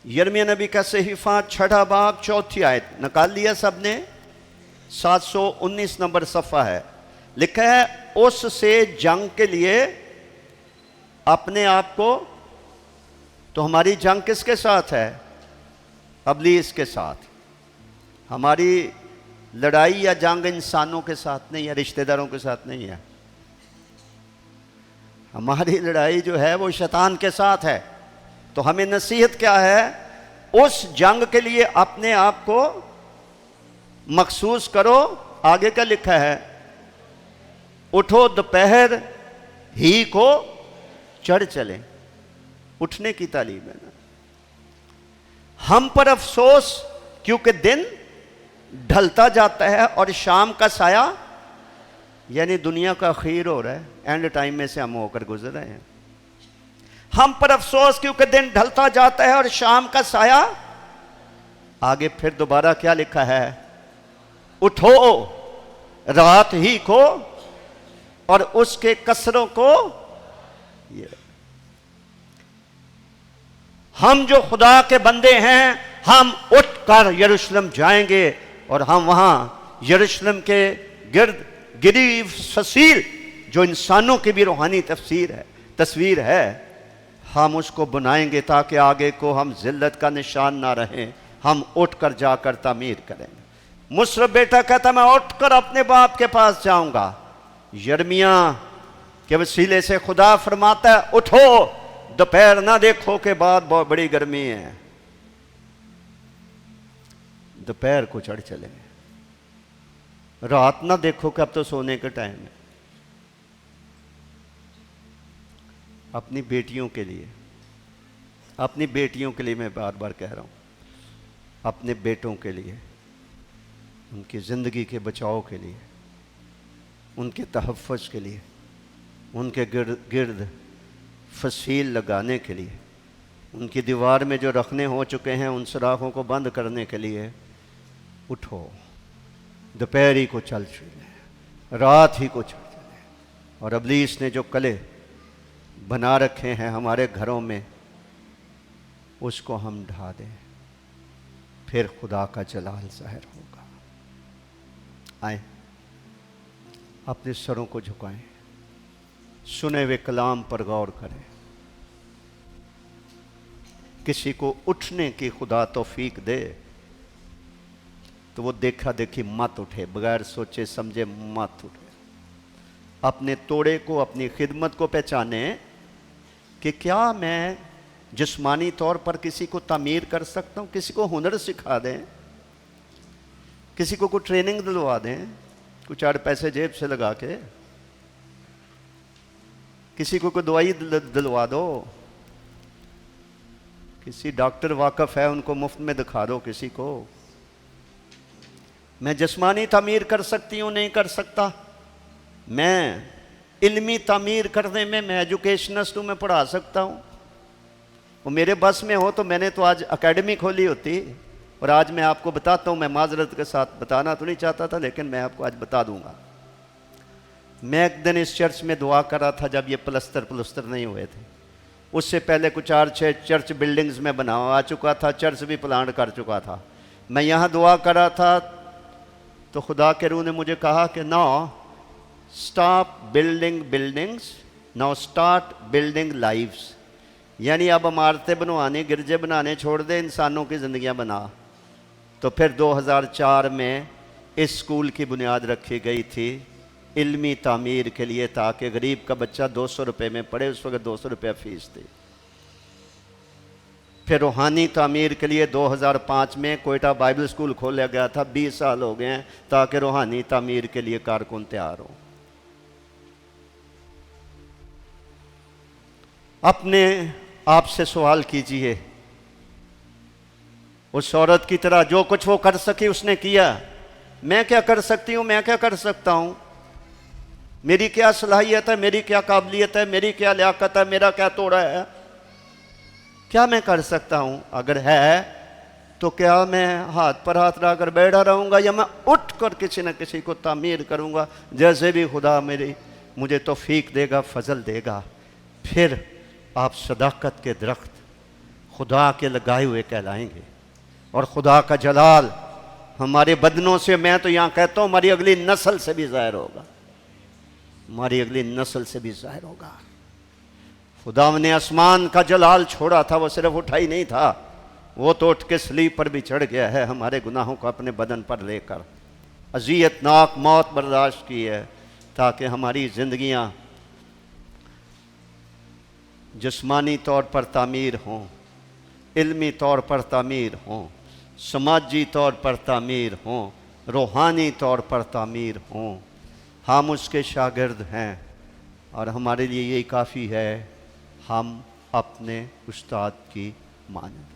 یرمیہ نبی کا صحیفہ 6 باب 4 آیت، نکال لیا سب نے؟ 719 نمبر صفحہ ہے۔ لکھا ہے اس سے جنگ کے لیے اپنے آپ کو، تو ہماری جنگ کس کے ساتھ ہے؟ ابلیس کے ساتھ۔ ہماری لڑائی یا جنگ انسانوں کے ساتھ نہیں ہے، رشتہ داروں کے ساتھ نہیں ہے، ہماری لڑائی جو ہے وہ شیطان کے ساتھ ہے۔ تو ہمیں نصیحت کیا ہے؟ اس جنگ کے لیے اپنے آپ کو مخصوص کرو۔ آگے کیا لکھا ہے؟ اٹھو دوپہر ہی کو چڑھ چلیں، اٹھنے کی تعلیم ہے نا۔ ہم پر افسوس کیونکہ دن ڈھلتا جاتا ہے اور شام کا سایہ، یعنی دنیا کا اخیر ہو رہا ہے، اینڈ ٹائم میں سے ہم ہو کر گزر رہے ہیں۔ ہم پر افسوس کیونکہ دن ڈھلتا جاتا ہے اور شام کا سایہ، آگے پھر دوبارہ کیا لکھا ہے؟ اٹھو رات ہی کو اور اس کے کسروں کو۔ ہم جو خدا کے بندے ہیں، ہم اٹھ کر یروشلم جائیں گے اور ہم وہاں یروشلم کے گرد گری فصیل جو انسانوں کی بھی روحانی تصویر ہے، ہم اس کو بنائیں گے تاکہ آگے کو ہم ذلت کا نشان نہ رہیں، ہم اٹھ کر جا کر تعمیر کریں گے۔ مصرف بیٹا کہتا میں اٹھ کر اپنے باپ کے پاس جاؤں گا۔ یرمیاہ کے وسیلے سے خدا فرماتا ہے اٹھو، دوپہر نہ دیکھو کہ بعد بہت بڑی گرمی ہے، دوپہر کو چڑھ چلیں، رات نہ دیکھو کہ اب تو سونے کا ٹائم ہے۔ اپنی بیٹیوں کے لیے، اپنی بیٹیوں کے لیے میں بار بار کہہ رہا ہوں، اپنے بیٹوں کے لیے، ان کی زندگی کے بچاؤ کے لیے، ان کے تحفظ کے لیے، ان کے گرد فصیل لگانے کے لیے، ان کی دیوار میں جو رکھنے ہو چکے ہیں ان سوراخوں کو بند کرنے کے لیے اٹھو، دوپہر ہی کو چل چلیں، رات ہی کو چل چلیں، اور ابلیس نے جو قلعے بنا رکھے ہیں ہمارے گھروں میں اس کو ہم ڈھا دیں، پھر خدا کا جلال ظاہر ہوگا۔ آئیں اپنے سروں کو جھکائیں، سنے ہوئے کلام پر غور کریں۔ کسی کو اٹھنے کی خدا توفیق دے تو وہ دیکھا دیکھی مت اٹھے، بغیر سوچے سمجھے مت اٹھے۔ اپنے توڑے کو، اپنی خدمت کو پہچانے کہ کیا میں جسمانی طور پر کسی کو تعمیر کر سکتا ہوں، کسی کو ہنر سکھا دیں، کسی کو کوئی ٹریننگ دلوا دیں، کچھ 4 پیسے جیب سے لگا کے، کسی کو کوئی دوائی دلوا دو، کسی ڈاکٹر واقف ہے ان کو مفت میں دکھا دو کسی کو۔ میں جسمانی تعمیر کر سکتی ہوں نہیں کر سکتا، میں علمی تعمیر کرنے میں ایجوکیشنسٹ ہوں، میں پڑھا سکتا ہوں، وہ میرے بس میں ہو تو میں نے تو آج اکیڈمی کھولی ہوتی، اور آج میں آپ کو بتاتا ہوں، میں معذرت کے ساتھ بتانا تو نہیں چاہتا تھا لیکن میں آپ کو آج بتا دوں گا۔ میں ایک دن اس چرچ میں دعا کر رہا تھا جب یہ پلستر نہیں ہوئے تھے، اس سے پہلے کچھ 4-6 چرچ بلڈنگز میں بنا آ چکا تھا، چرچ بھی پلانٹ کر چکا تھا۔ میں یہاں دعا کر رہا تھا تو خدا کے روح نے مجھے کہا کہ now stop building buildings, now start building lives, یعنی اب عمارتیں بنوانے، گرجے بنانے چھوڑ دے، انسانوں کی زندگیاں بنا۔ تو پھر 2004 میں اس اسکول کی بنیاد رکھی گئی تھی علمی تعمیر کے لیے، تاکہ غریب کا بچہ 200 روپے میں پڑھے، اس وقت 200 روپے فیس تھی۔ پھر روحانی تعمیر کے لیے 2005 میں کوئٹہ بائبل اسکول کھولا گیا تھا، 20 سال ہو گئے ہیں تاکہ روحانی تعمیر کے لیے کارکن تیار ہوں۔ اپنے آپ سے سوال کیجئے، اس عورت کی طرح جو کچھ وہ کر سکی اس نے کیا، میں کیا کر سکتی ہوں، میں کیا کر سکتا ہوں، میری کیا صلاحیت ہے، میری کیا قابلیت ہے، میری کیا لیاقت ہے، میرا کیا توڑا ہے، کیا میں کر سکتا ہوں؟ اگر ہے تو کیا میں ہاتھ پر ہاتھ رکھ کر بیٹھا رہوں گا، یا میں اٹھ کر کسی نہ کسی کو تعمیر کروں گا، جیسے بھی خدا مجھے توفیق دے گا، فضل دے گا۔ پھر آپ صداقت کے درخت خدا کے لگائے ہوئے کہلائیں گے، اور خدا کا جلال ہمارے بدنوں سے، میں تو یہاں کہتا ہوں ہماری اگلی نسل سے بھی ظاہر ہوگا، ہماری اگلی نسل سے بھی ظاہر ہوگا۔ خدا نے آسمان کا جلال چھوڑا تھا، وہ صرف اٹھا ہی نہیں تھا، وہ تو اٹھ کے صلیب پر بھی چڑھ گیا ہے، ہمارے گناہوں کو اپنے بدن پر لے کر اذیت ناک موت برداشت کی ہے، تاکہ ہماری زندگیاں جسمانی طور پر تعمیر ہوں، علمی طور پر تعمیر ہوں، سماجی طور پر تعمیر ہوں، روحانی طور پر تعمیر ہوں، ہم اس کے شاگرد ہیں اور ہمارے لیے یہی کافی ہے، ہم اپنے استاد کی مانند۔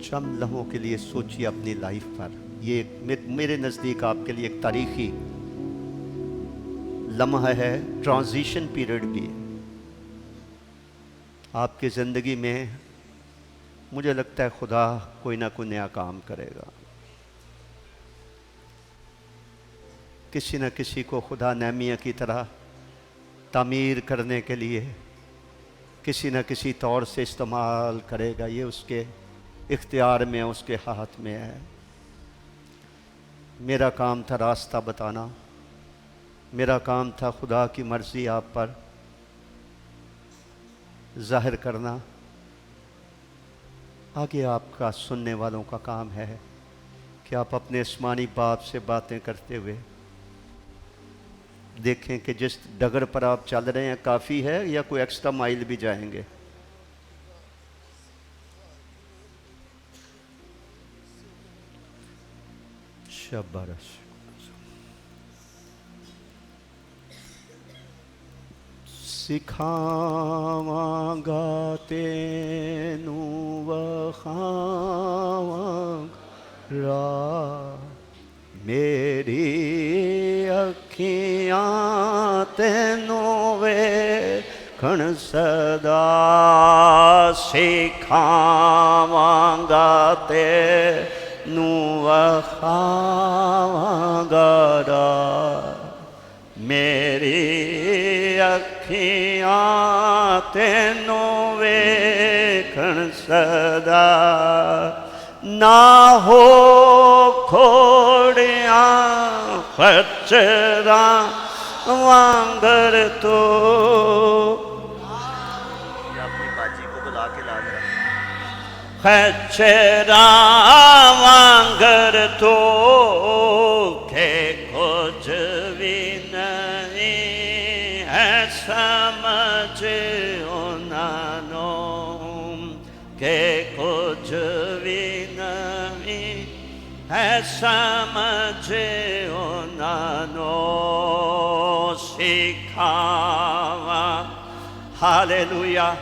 چند لمحوں کے لیے سوچیے اپنی لائف پر۔ یہ میرے نزدیک آپ کے لیے ایک تاریخی لمحہ ہے، ٹرانزیشن پیریڈ بھی ہے آپ کی زندگی میں۔ مجھے لگتا ہے خدا کوئی نہ کوئی نیا کام کرے گا، کسی نہ کسی کو خدا نہمیہ کی طرح تعمیر کرنے کے لیے کسی نہ کسی طور سے استعمال کرے گا۔ یہ اس کے اختیار میں، اس کے ہاتھ میں ہے۔ میرا کام تھا راستہ بتانا، میرا کام تھا خدا کی مرضی آپ پر ظاہر کرنا۔ آگے آپ کا سننے والوں کا کام ہے کہ آپ اپنے آسمانی باپ سے باتیں کرتے ہوئے دیکھیں کہ جس ڈگر پر آپ چل رہے ہیں کافی ہے یا کوئی ایکسٹرا مائل بھی جائیں گے۔ شاباش۔ سکھاواں گا تینوں وکھاواں راہ، میری اکھیاں تینوں ویکھن سدا، سکھاواں گا تینوں وکھاواں گا راہ، میری اکھیاں تینوں ویکھن سدا، نہ ہو کھوڑیاں خچراں وانگر تو، یا اپنی باجی کو بلا کے لا رہا، خچراں وانگر تو کہ کچھ بھی نہیں ہے سمجھ انہوں، کہ کچھ بھی نہیں ہے سمجھ انہوں، سکھاواں ہالےلویا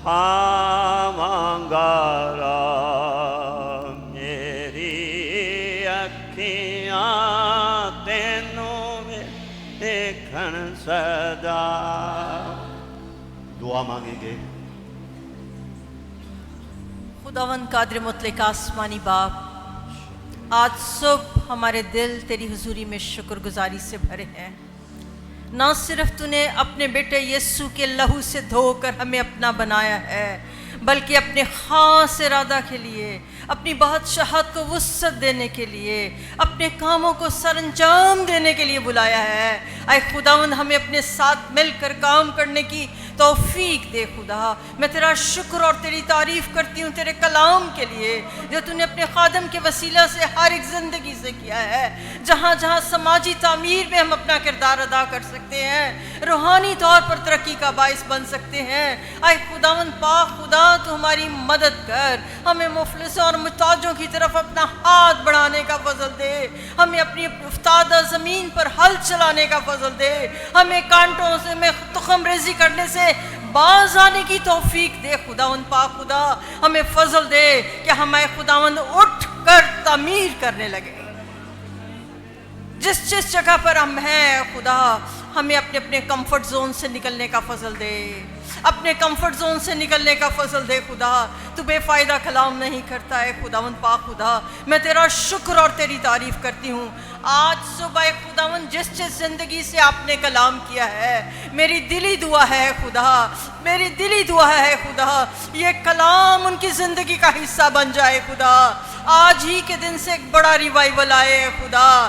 کھاواں گا راہ، میری اکھیاں تینوں ویکھن سدا۔ دعا مانگیں گے۔ خداوند قادر مطلق آسمانی باپ، آج صبح ہمارے دل تیری حضوری میں شکر گزاری سے بھرے ہیں۔ نہ صرف تو نے اپنے بیٹے یسوع کے لہو سے دھو کر ہمیں اپنا بنایا ہے، بلکہ اپنے خاص ارادہ کے لیے، اپنی بادشاہت کو وسعت دینے کے لیے، اپنے کاموں کو سر انجام دینے کے لیے بلایا ہے۔ اے خداوند ہمیں اپنے ساتھ مل کر کام کرنے کی توفیق دے خدا۔ میں تیرا شکر اور تیری تعریف کرتی ہوں تیرے کلام کے لیے جو تو نے اپنے خادم کے وسیلہ سے ہر ایک زندگی سے کیا ہے۔ جہاں جہاں سماجی تعمیر میں ہم اپنا کردار ادا کر سکتے ہیں، روحانی طور پر ترقی کا باعث بن سکتے ہیں، اے خداوند پاک خدا تو ہماری مدد کر، ہمیں مفلسوں اور محتاجوں کی طرف اپنا ہاتھ بڑھانے کا فضل دے، ہمیں اپنی افتادہ زمین پر ہل چلانے کا فضل دے، ہمیں کانٹوں سے میں تخم ریزی کرنے سے باز آنے کی توفیق دے خداوند پاک خدا۔ ہمیں فضل دے کہ ہم اے خداوند اٹھ کر تعمیر کرنے لگے۔ جس جگہ پر ہم ہیں خدا، ہمیں اپنے اپنے کمفرٹ زون سے نکلنے کا فضل دے، اپنے کمفرٹ زون سے نکلنے کا فضل دے خدا۔ تو بے فائدہ کلام نہیں کرتا ہے خداوند پاک خدا۔ میں تیرا شکر اور تیری تعریف کرتی ہوں۔ آج صبح خداوند جس زندگی سے آپ نے کلام کیا ہے، میری دلی دعا ہے خدا، میری دلی دعا ہے خدا، یہ کلام ان کی زندگی کا حصہ بن جائے خدا۔ آج ہی کے دن سے ایک بڑا ریوائیول آئے خدا،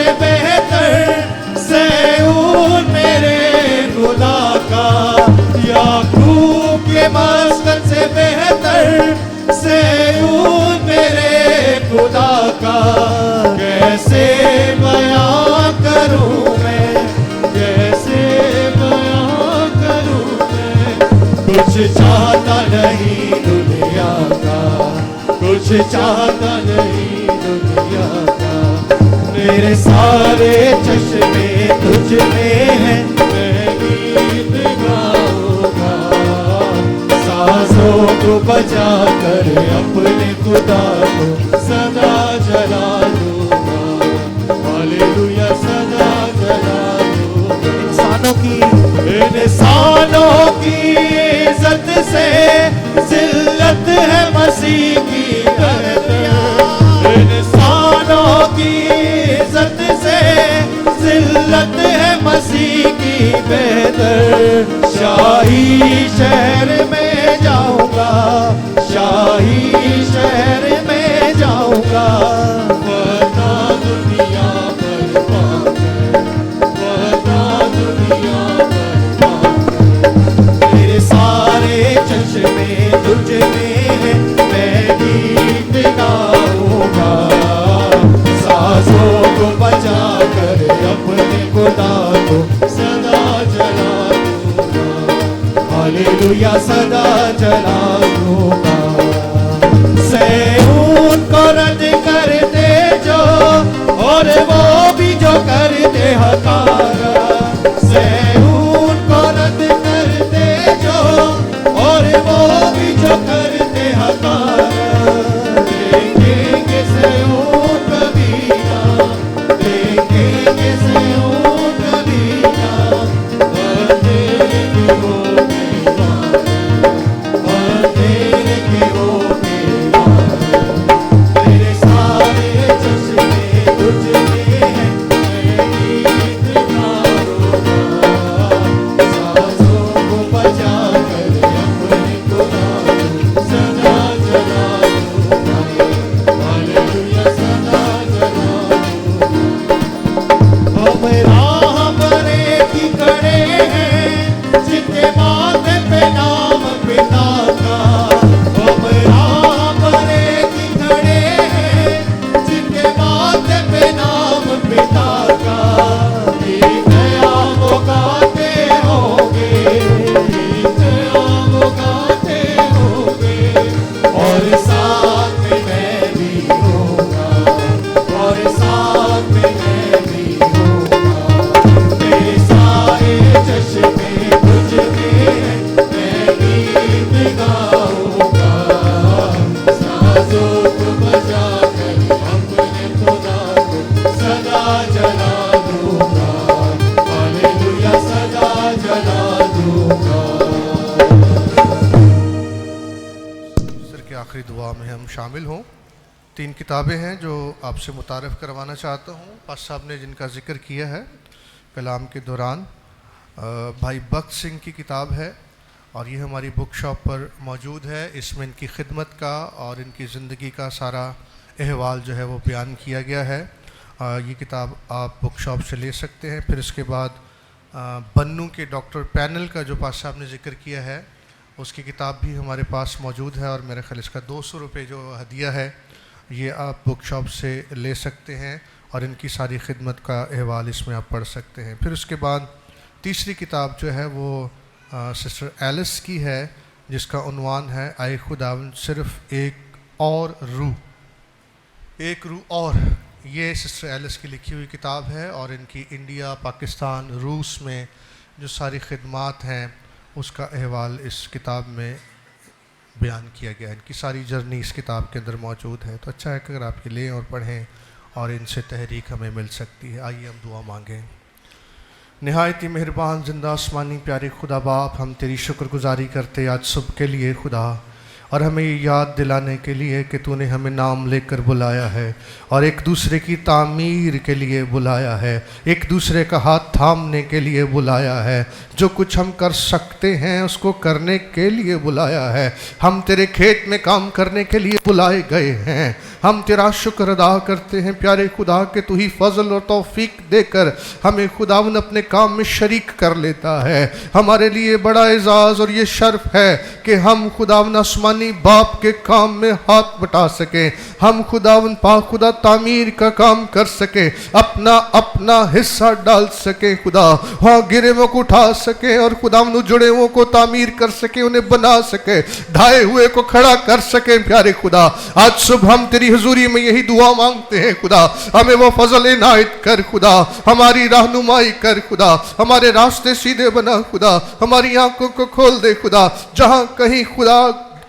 سے بہتر سیون میرے خدا کا یعقوب کے مسکن سے بہتر سیون میرے خدا کا کیسے بیان کروں میں کیسے بیان کروں میں کچھ چاہتا نہیں دنیا کا کچھ چاہتا نہیں دنیا کا میرے سارے چشمے تجھ میں ہیں میں گیت گاؤں گا سازوں کو بجا کر اپنے خدا کو سدا جلا دوں گا ہاللویا سدا جلا دوں گا انسانوں کی عزت سے ذلت ہے مسیح کی بہتر انسانوں کی عزت سے ذلت ہے مسیح کی بہتر شاہی شہر میں جاؤں گا شاہی شہر میں جاؤں گا ورنہ دنیا برباد ہے ورنہ دنیا میرے سارے چشمے تجھ میں ہیں میں گیت گاؤں گا سازوں کو بجا کر اپنے خدا کو سدا جلا دوں گا ہاللویا سدا جلا دوں گا سیون کو رد کرتے جو اور وہ بھی جو کرتے ہکارا سیون کو رد کرتے جو اور وہ بھی جو کرتے ہکارا دیکھیں گے سیون کبھی نہ دیکھیں گے سیون کبھی نہ اندھیرے کی ہو گئی اندھیرے کی ہو گئی میرے سارے چشمے تجھ میں ہیں میں گیت گاؤں گا سازوں کو بجا کر اپنے خدا کو سدا جلا دوں گا ہاللویا سدا جلا دوں گا ہم راہ برے کی کھڑے ہیں جن کے ماتھے پہ نام پتا کا ہم راہ برے کی کھڑے ہیں جن کے ماتھے پہ نام پتا کا قیام گاتے ہوں گے قیام گاتے ہوں گے اور ساتھ میں بھی ہوں گا اور ساتھ میں بھی ہوں گا میرے سارے چشمے تجھ میں ہیں میں گیت گاؤں گا سازوں کو بجا کر اپنے خدا کو سدا جلا دوں گا ہاللویا سدا جلا دوں گا سر کی آخری دعا میں ہم شامل ہوں 3 کتابیں ہیں جو آپ سے متعارف کروانا چاہتا ہوں پاس صاحب نے جن کا ذکر کیا ہے کلام کے دوران بھائی بخت سنگھ کی کتاب ہے اور یہ ہماری بک شاپ پر موجود ہے اس میں ان کی خدمت کا اور ان کی زندگی کا سارا احوال جو ہے وہ بیان کیا گیا ہے یہ کتاب آپ بک شاپ سے لے سکتے ہیں پھر اس کے بعد بنو کے ڈاکٹر پینل کا جو پاس صاحب نے ذکر کیا ہے اس کی کتاب بھی ہمارے پاس موجود ہے اور میرے خیال اس کا 200 روپے جو ہدیہ ہے یہ آپ بک شاپ سے لے سکتے ہیں اور ان کی ساری خدمت کا احوال اس میں آپ پڑھ سکتے ہیں پھر اس کے بعد تیسری کتاب جو ہے وہ سسٹر ایلس کی ہے جس کا عنوان ہے اے خداوند صرف ایک اور اور یہ سسٹر ایلس کی لکھی ہوئی کتاب ہے اور ان کی انڈیا پاکستان روس میں جو ساری خدمات ہیں اس کا احوال اس کتاب میں بیان کیا گیا ہے ان کی ساری جرنی اس کتاب کے اندر موجود ہے تو اچھا ہے کہ اگر آپ یہ لیں اور پڑھیں اور ان سے تحریک ہمیں مل سکتی ہے آئیے ہم دعا مانگیں نہایت ہی مہربان زندہ آسمانی پیارے خدا باپ ہم تیری شکر گزاری کرتے آج صبح کے لیے خدا اور ہمیں یہ یاد دلانے کے لیے کہ تو نے ہمیں نام لے کر بلایا ہے اور ایک دوسرے کی تعمیر کے لیے بلایا ہے، ایک دوسرے کا ہاتھ تھامنے کے لیے بلایا ہے، جو کچھ ہم کر سکتے ہیں اس کو کرنے کے لیے بلایا ہے۔ ہم تیرے کھیت میں کام کرنے کے لیے بلائے گئے ہیں۔ ہم تیرا شکر ادا کرتے ہیں پیارے خدا کہ تو ہی فضل اور توفیق دے کر ہمیں خداوند اپنے کام میں شریک کر لیتا ہے۔ ہمارے لیے بڑا اعزاز اور یہ شرف ہے کہ ہم خداوند آسمانی باپ کے کام میں ہاتھ بٹا سکیں، ہم خداوند پاک خدا تعمیر کا کام کر سکیں، اپنا حصہ ڈال سکیں، خدا ہاں گرے ہوئے کو اٹھا سکیں اور خداوند جڑے ہوئے کو تعمیر کر سکیں، انہیں بنا سکیں، ڈھائے ہوئے کو کھڑا کر سکیں۔ پیارے خدا آج صبح ہم تیری حضوری میں یہی دعا مانگتے ہیں، خدا ہمیں وہ فضل عنایت کر، خدا ہماری رہنمائی کر، خدا ہمارے راستے سیدھے بنا، خدا ہماری آنکھوں کو کھول دے، خدا جہاں کہیں خدا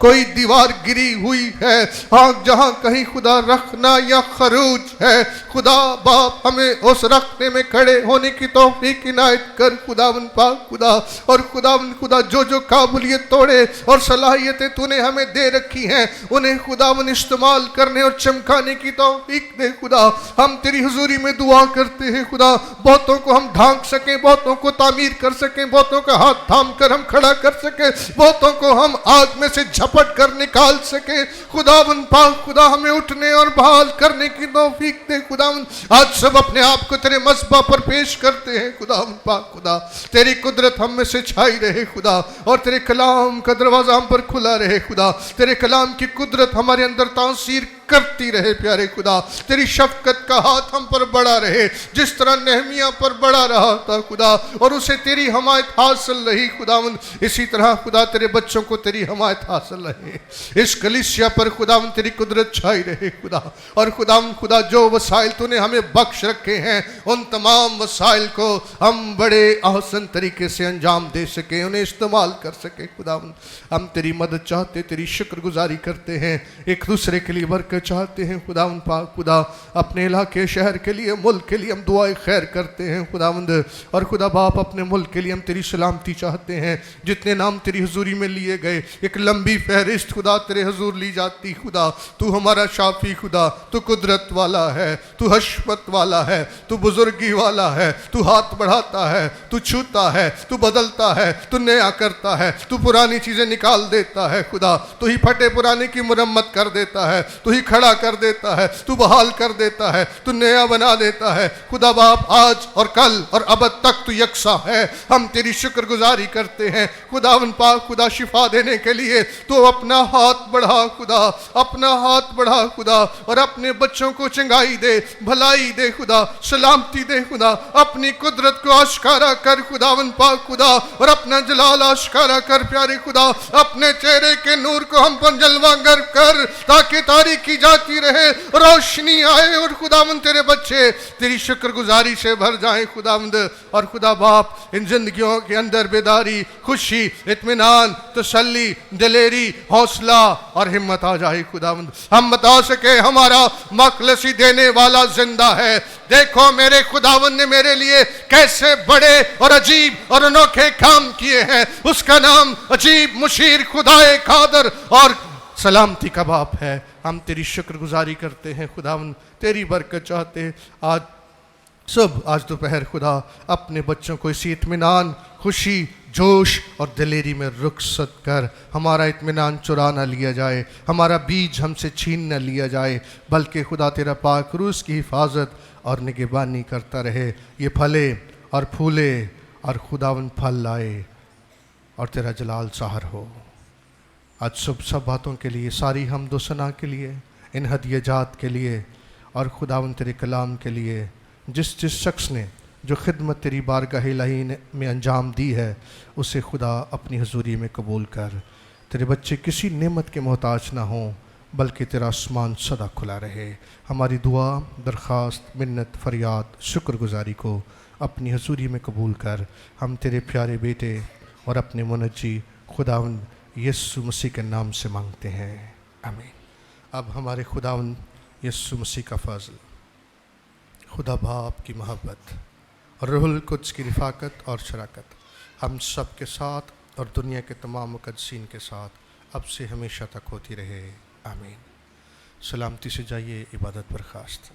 کوئی دیوار گری ہوئی ہے، ہاں جہاں کہیں خدا رکھنا یا خروج ہے، خدا باپ ہمیں اس رکھنے میں کھڑے ہونے کی توفیق عنایت کر خداوند پاک خدا۔ اور خداوند خدا جو قابلیت توڑے اور صلاحیتیں تو نے ہمیں دے رکھی ہیں انہیں خداوند استعمال کرنے اور چمکانے کی توفیق دے خدا۔ ہم تیری حضوری میں دعا کرتے ہیں خدا، بہتوں کو ہم ڈھانک سکیں، بہتوں کو تعمیر کر سکیں، بہتوں کا ہاتھ تھام کر ہم کھڑا کر سکیں، بہتوں کو ہم آگ میں سے جھپٹ کر نکال سکیں۔ خداوند پاک خدا ہمیں اٹھنے اور بحال کرنے کی توفیق دے خداوند۔ آج سب اپنے آپ کو تیرے مذبح پر پیش کرتے ہیں خداوند پاک خدا، تیری قدرت ہم میں سے چھائی رہے خدا، اور تیرے کلام کا دروازہ ہم پر کھلا رہے خدا، تیرے کلام کی قدرت ہمارے اندر تاثیر کرتی رہے پیارے خدا، تیری شفقت کا ہاتھ ہم پر بڑا رہے جس طرح نہمیہ پر بڑا رہا تھا خدا، اور اسے تیری حمایت حاصل رہی خداوند، اسی طرح خدا تیرے بچوں کو تیری حمایت حاصل رہے، اس کلیسیا پر خداوند تیری قدرت چھائی رہے خدا۔ اور خداوند خدا جو وسائل تو نے ہمیں بخش رکھے ہیں ان تمام وسائل کو ہم بڑے احسن طریقے سے انجام دے سکیں، انہیں استعمال کر سکیں خداوند۔ ہم تیری مدد چاہتے، تیری شکر گزاری کرتے ہیں، ایک دوسرے کے لیے برکت چاہتے ہیں خداوند پاک خدا، اپنے علاقے شہر کے لیے ملک کے لیے ہم دعائے خیر کرتے ہیں خداوند، اور خدا باپ اپنے ملک کے لیے ہم تیری سلامتی چاہتے ہیں، جتنے نام تیری حضوری میں لیے گئے ایک لمبی فہرست خدا تیرے حضور لی جاتی خدا، تو ہمارا شافی خدا، تو قدرت والا ہے، تو حشمت والا ہے، تو بزرگی والا ہے، تو ہاتھ بڑھاتا ہے، تو چھوتا ہے، تو بدلتا ہے، تو نیا کرتا ہے، تو پرانی چیزیں نکال دیتا ہے خدا، تو ہی پھٹے پرانے کی مرمت کر دیتا ہے، تو ہی کھڑا کر دیتا ہے، تو بحال کر دیتا ہے، تو نیا بنا دیتا ہے خدا باپ، آج اور کل اور ابد تک تو یکساں ہے۔ ہم تیری شکر گزاری کرتے ہیں خداوند پاک خدا، شفا دینے کے لیے تو اپنا ہاتھ بڑھا خدا، اپنا ہاتھ بڑھا خدا، اور اپنے بچوں کو چنگائی دے، بھلائی دے خدا، سلامتی دے خدا، اپنی قدرت کو آشکارا کر خداوند پاک خدا، اور اپنا جلال آشکارا کر پیارے خدا، اپنے چہرے کے نور کو ہم پر جلوہ گر کر تاکہ تاریکی جاتی رہے، روشنی آئے، اور خداوند تیرے بچے تیری شکر گزاری سے بھر جائیں خداوند۔ اور خدا باپ ان زندگیوں کے اندر بیداری، خوشی، اطمینان، تسلی، دلیری، حوصلہ اور ہمت آ جائے خداوند، ہم بتا سکے ہمارا مخلصی دینے والا زندہ ہے۔ دیکھو میرے خداوند نے میرے لیے کیسے بڑے اور عجیب اور انوکھے کام کیے ہیں، اس کا نام عجیب، مشیر، خدائے قادر اور سلامتی کا باپ ہے۔ ہم تیری شکر گزاری کرتے ہیں خداوند، تیری برکت چاہتے ہیں۔ آج صبح، آج دوپہر خدا اپنے بچوں کو اسی اطمینان، خوشی، جوش اور دلیری میں رخصت کر، ہمارا اطمینان چرا نہ لیا جائے، ہمارا بیج ہم سے چھین نہ لیا جائے، بلکہ خدا تیرا پاک روح کی حفاظت اور نگہبانی کرتا رہے، یہ پھلے اور پھولے اور خداوند پھل لائے اور تیرا جلال ظاہر ہو۔ آج صبح سب باتوں کے لیے، ساری حمد و ثنا کے لیے، ان ہدیہ جات کے لیے، اور خداوند تیرے کلام کے لیے، جس شخص نے جو خدمت تیری بارگاہ الہی میں انجام دی ہے، اسے خدا اپنی حضوری میں قبول کر۔ تیرے بچے کسی نعمت کے محتاج نہ ہوں، بلکہ تیرا آسمان سدا کھلا رہے۔ ہماری دعا، درخواست، منت، فریاد، شکر گزاری کو اپنی حضوری میں قبول کر۔ ہم تیرے پیارے بیٹے اور اپنے منجی خداوند یسوع مسیح کے نام سے مانگتے ہیں، آمین۔ اب ہمارے خداوند یسوع مسیح کا فضل، خدا باپ کی محبت اور روح القدس کی رفاقت اور شراکت ہم سب کے ساتھ اور دنیا کے تمام مقدسین کے ساتھ اب سے ہمیشہ تک ہوتی رہے، آمین۔ سلامتی سے جائیے، عبادت برخاست۔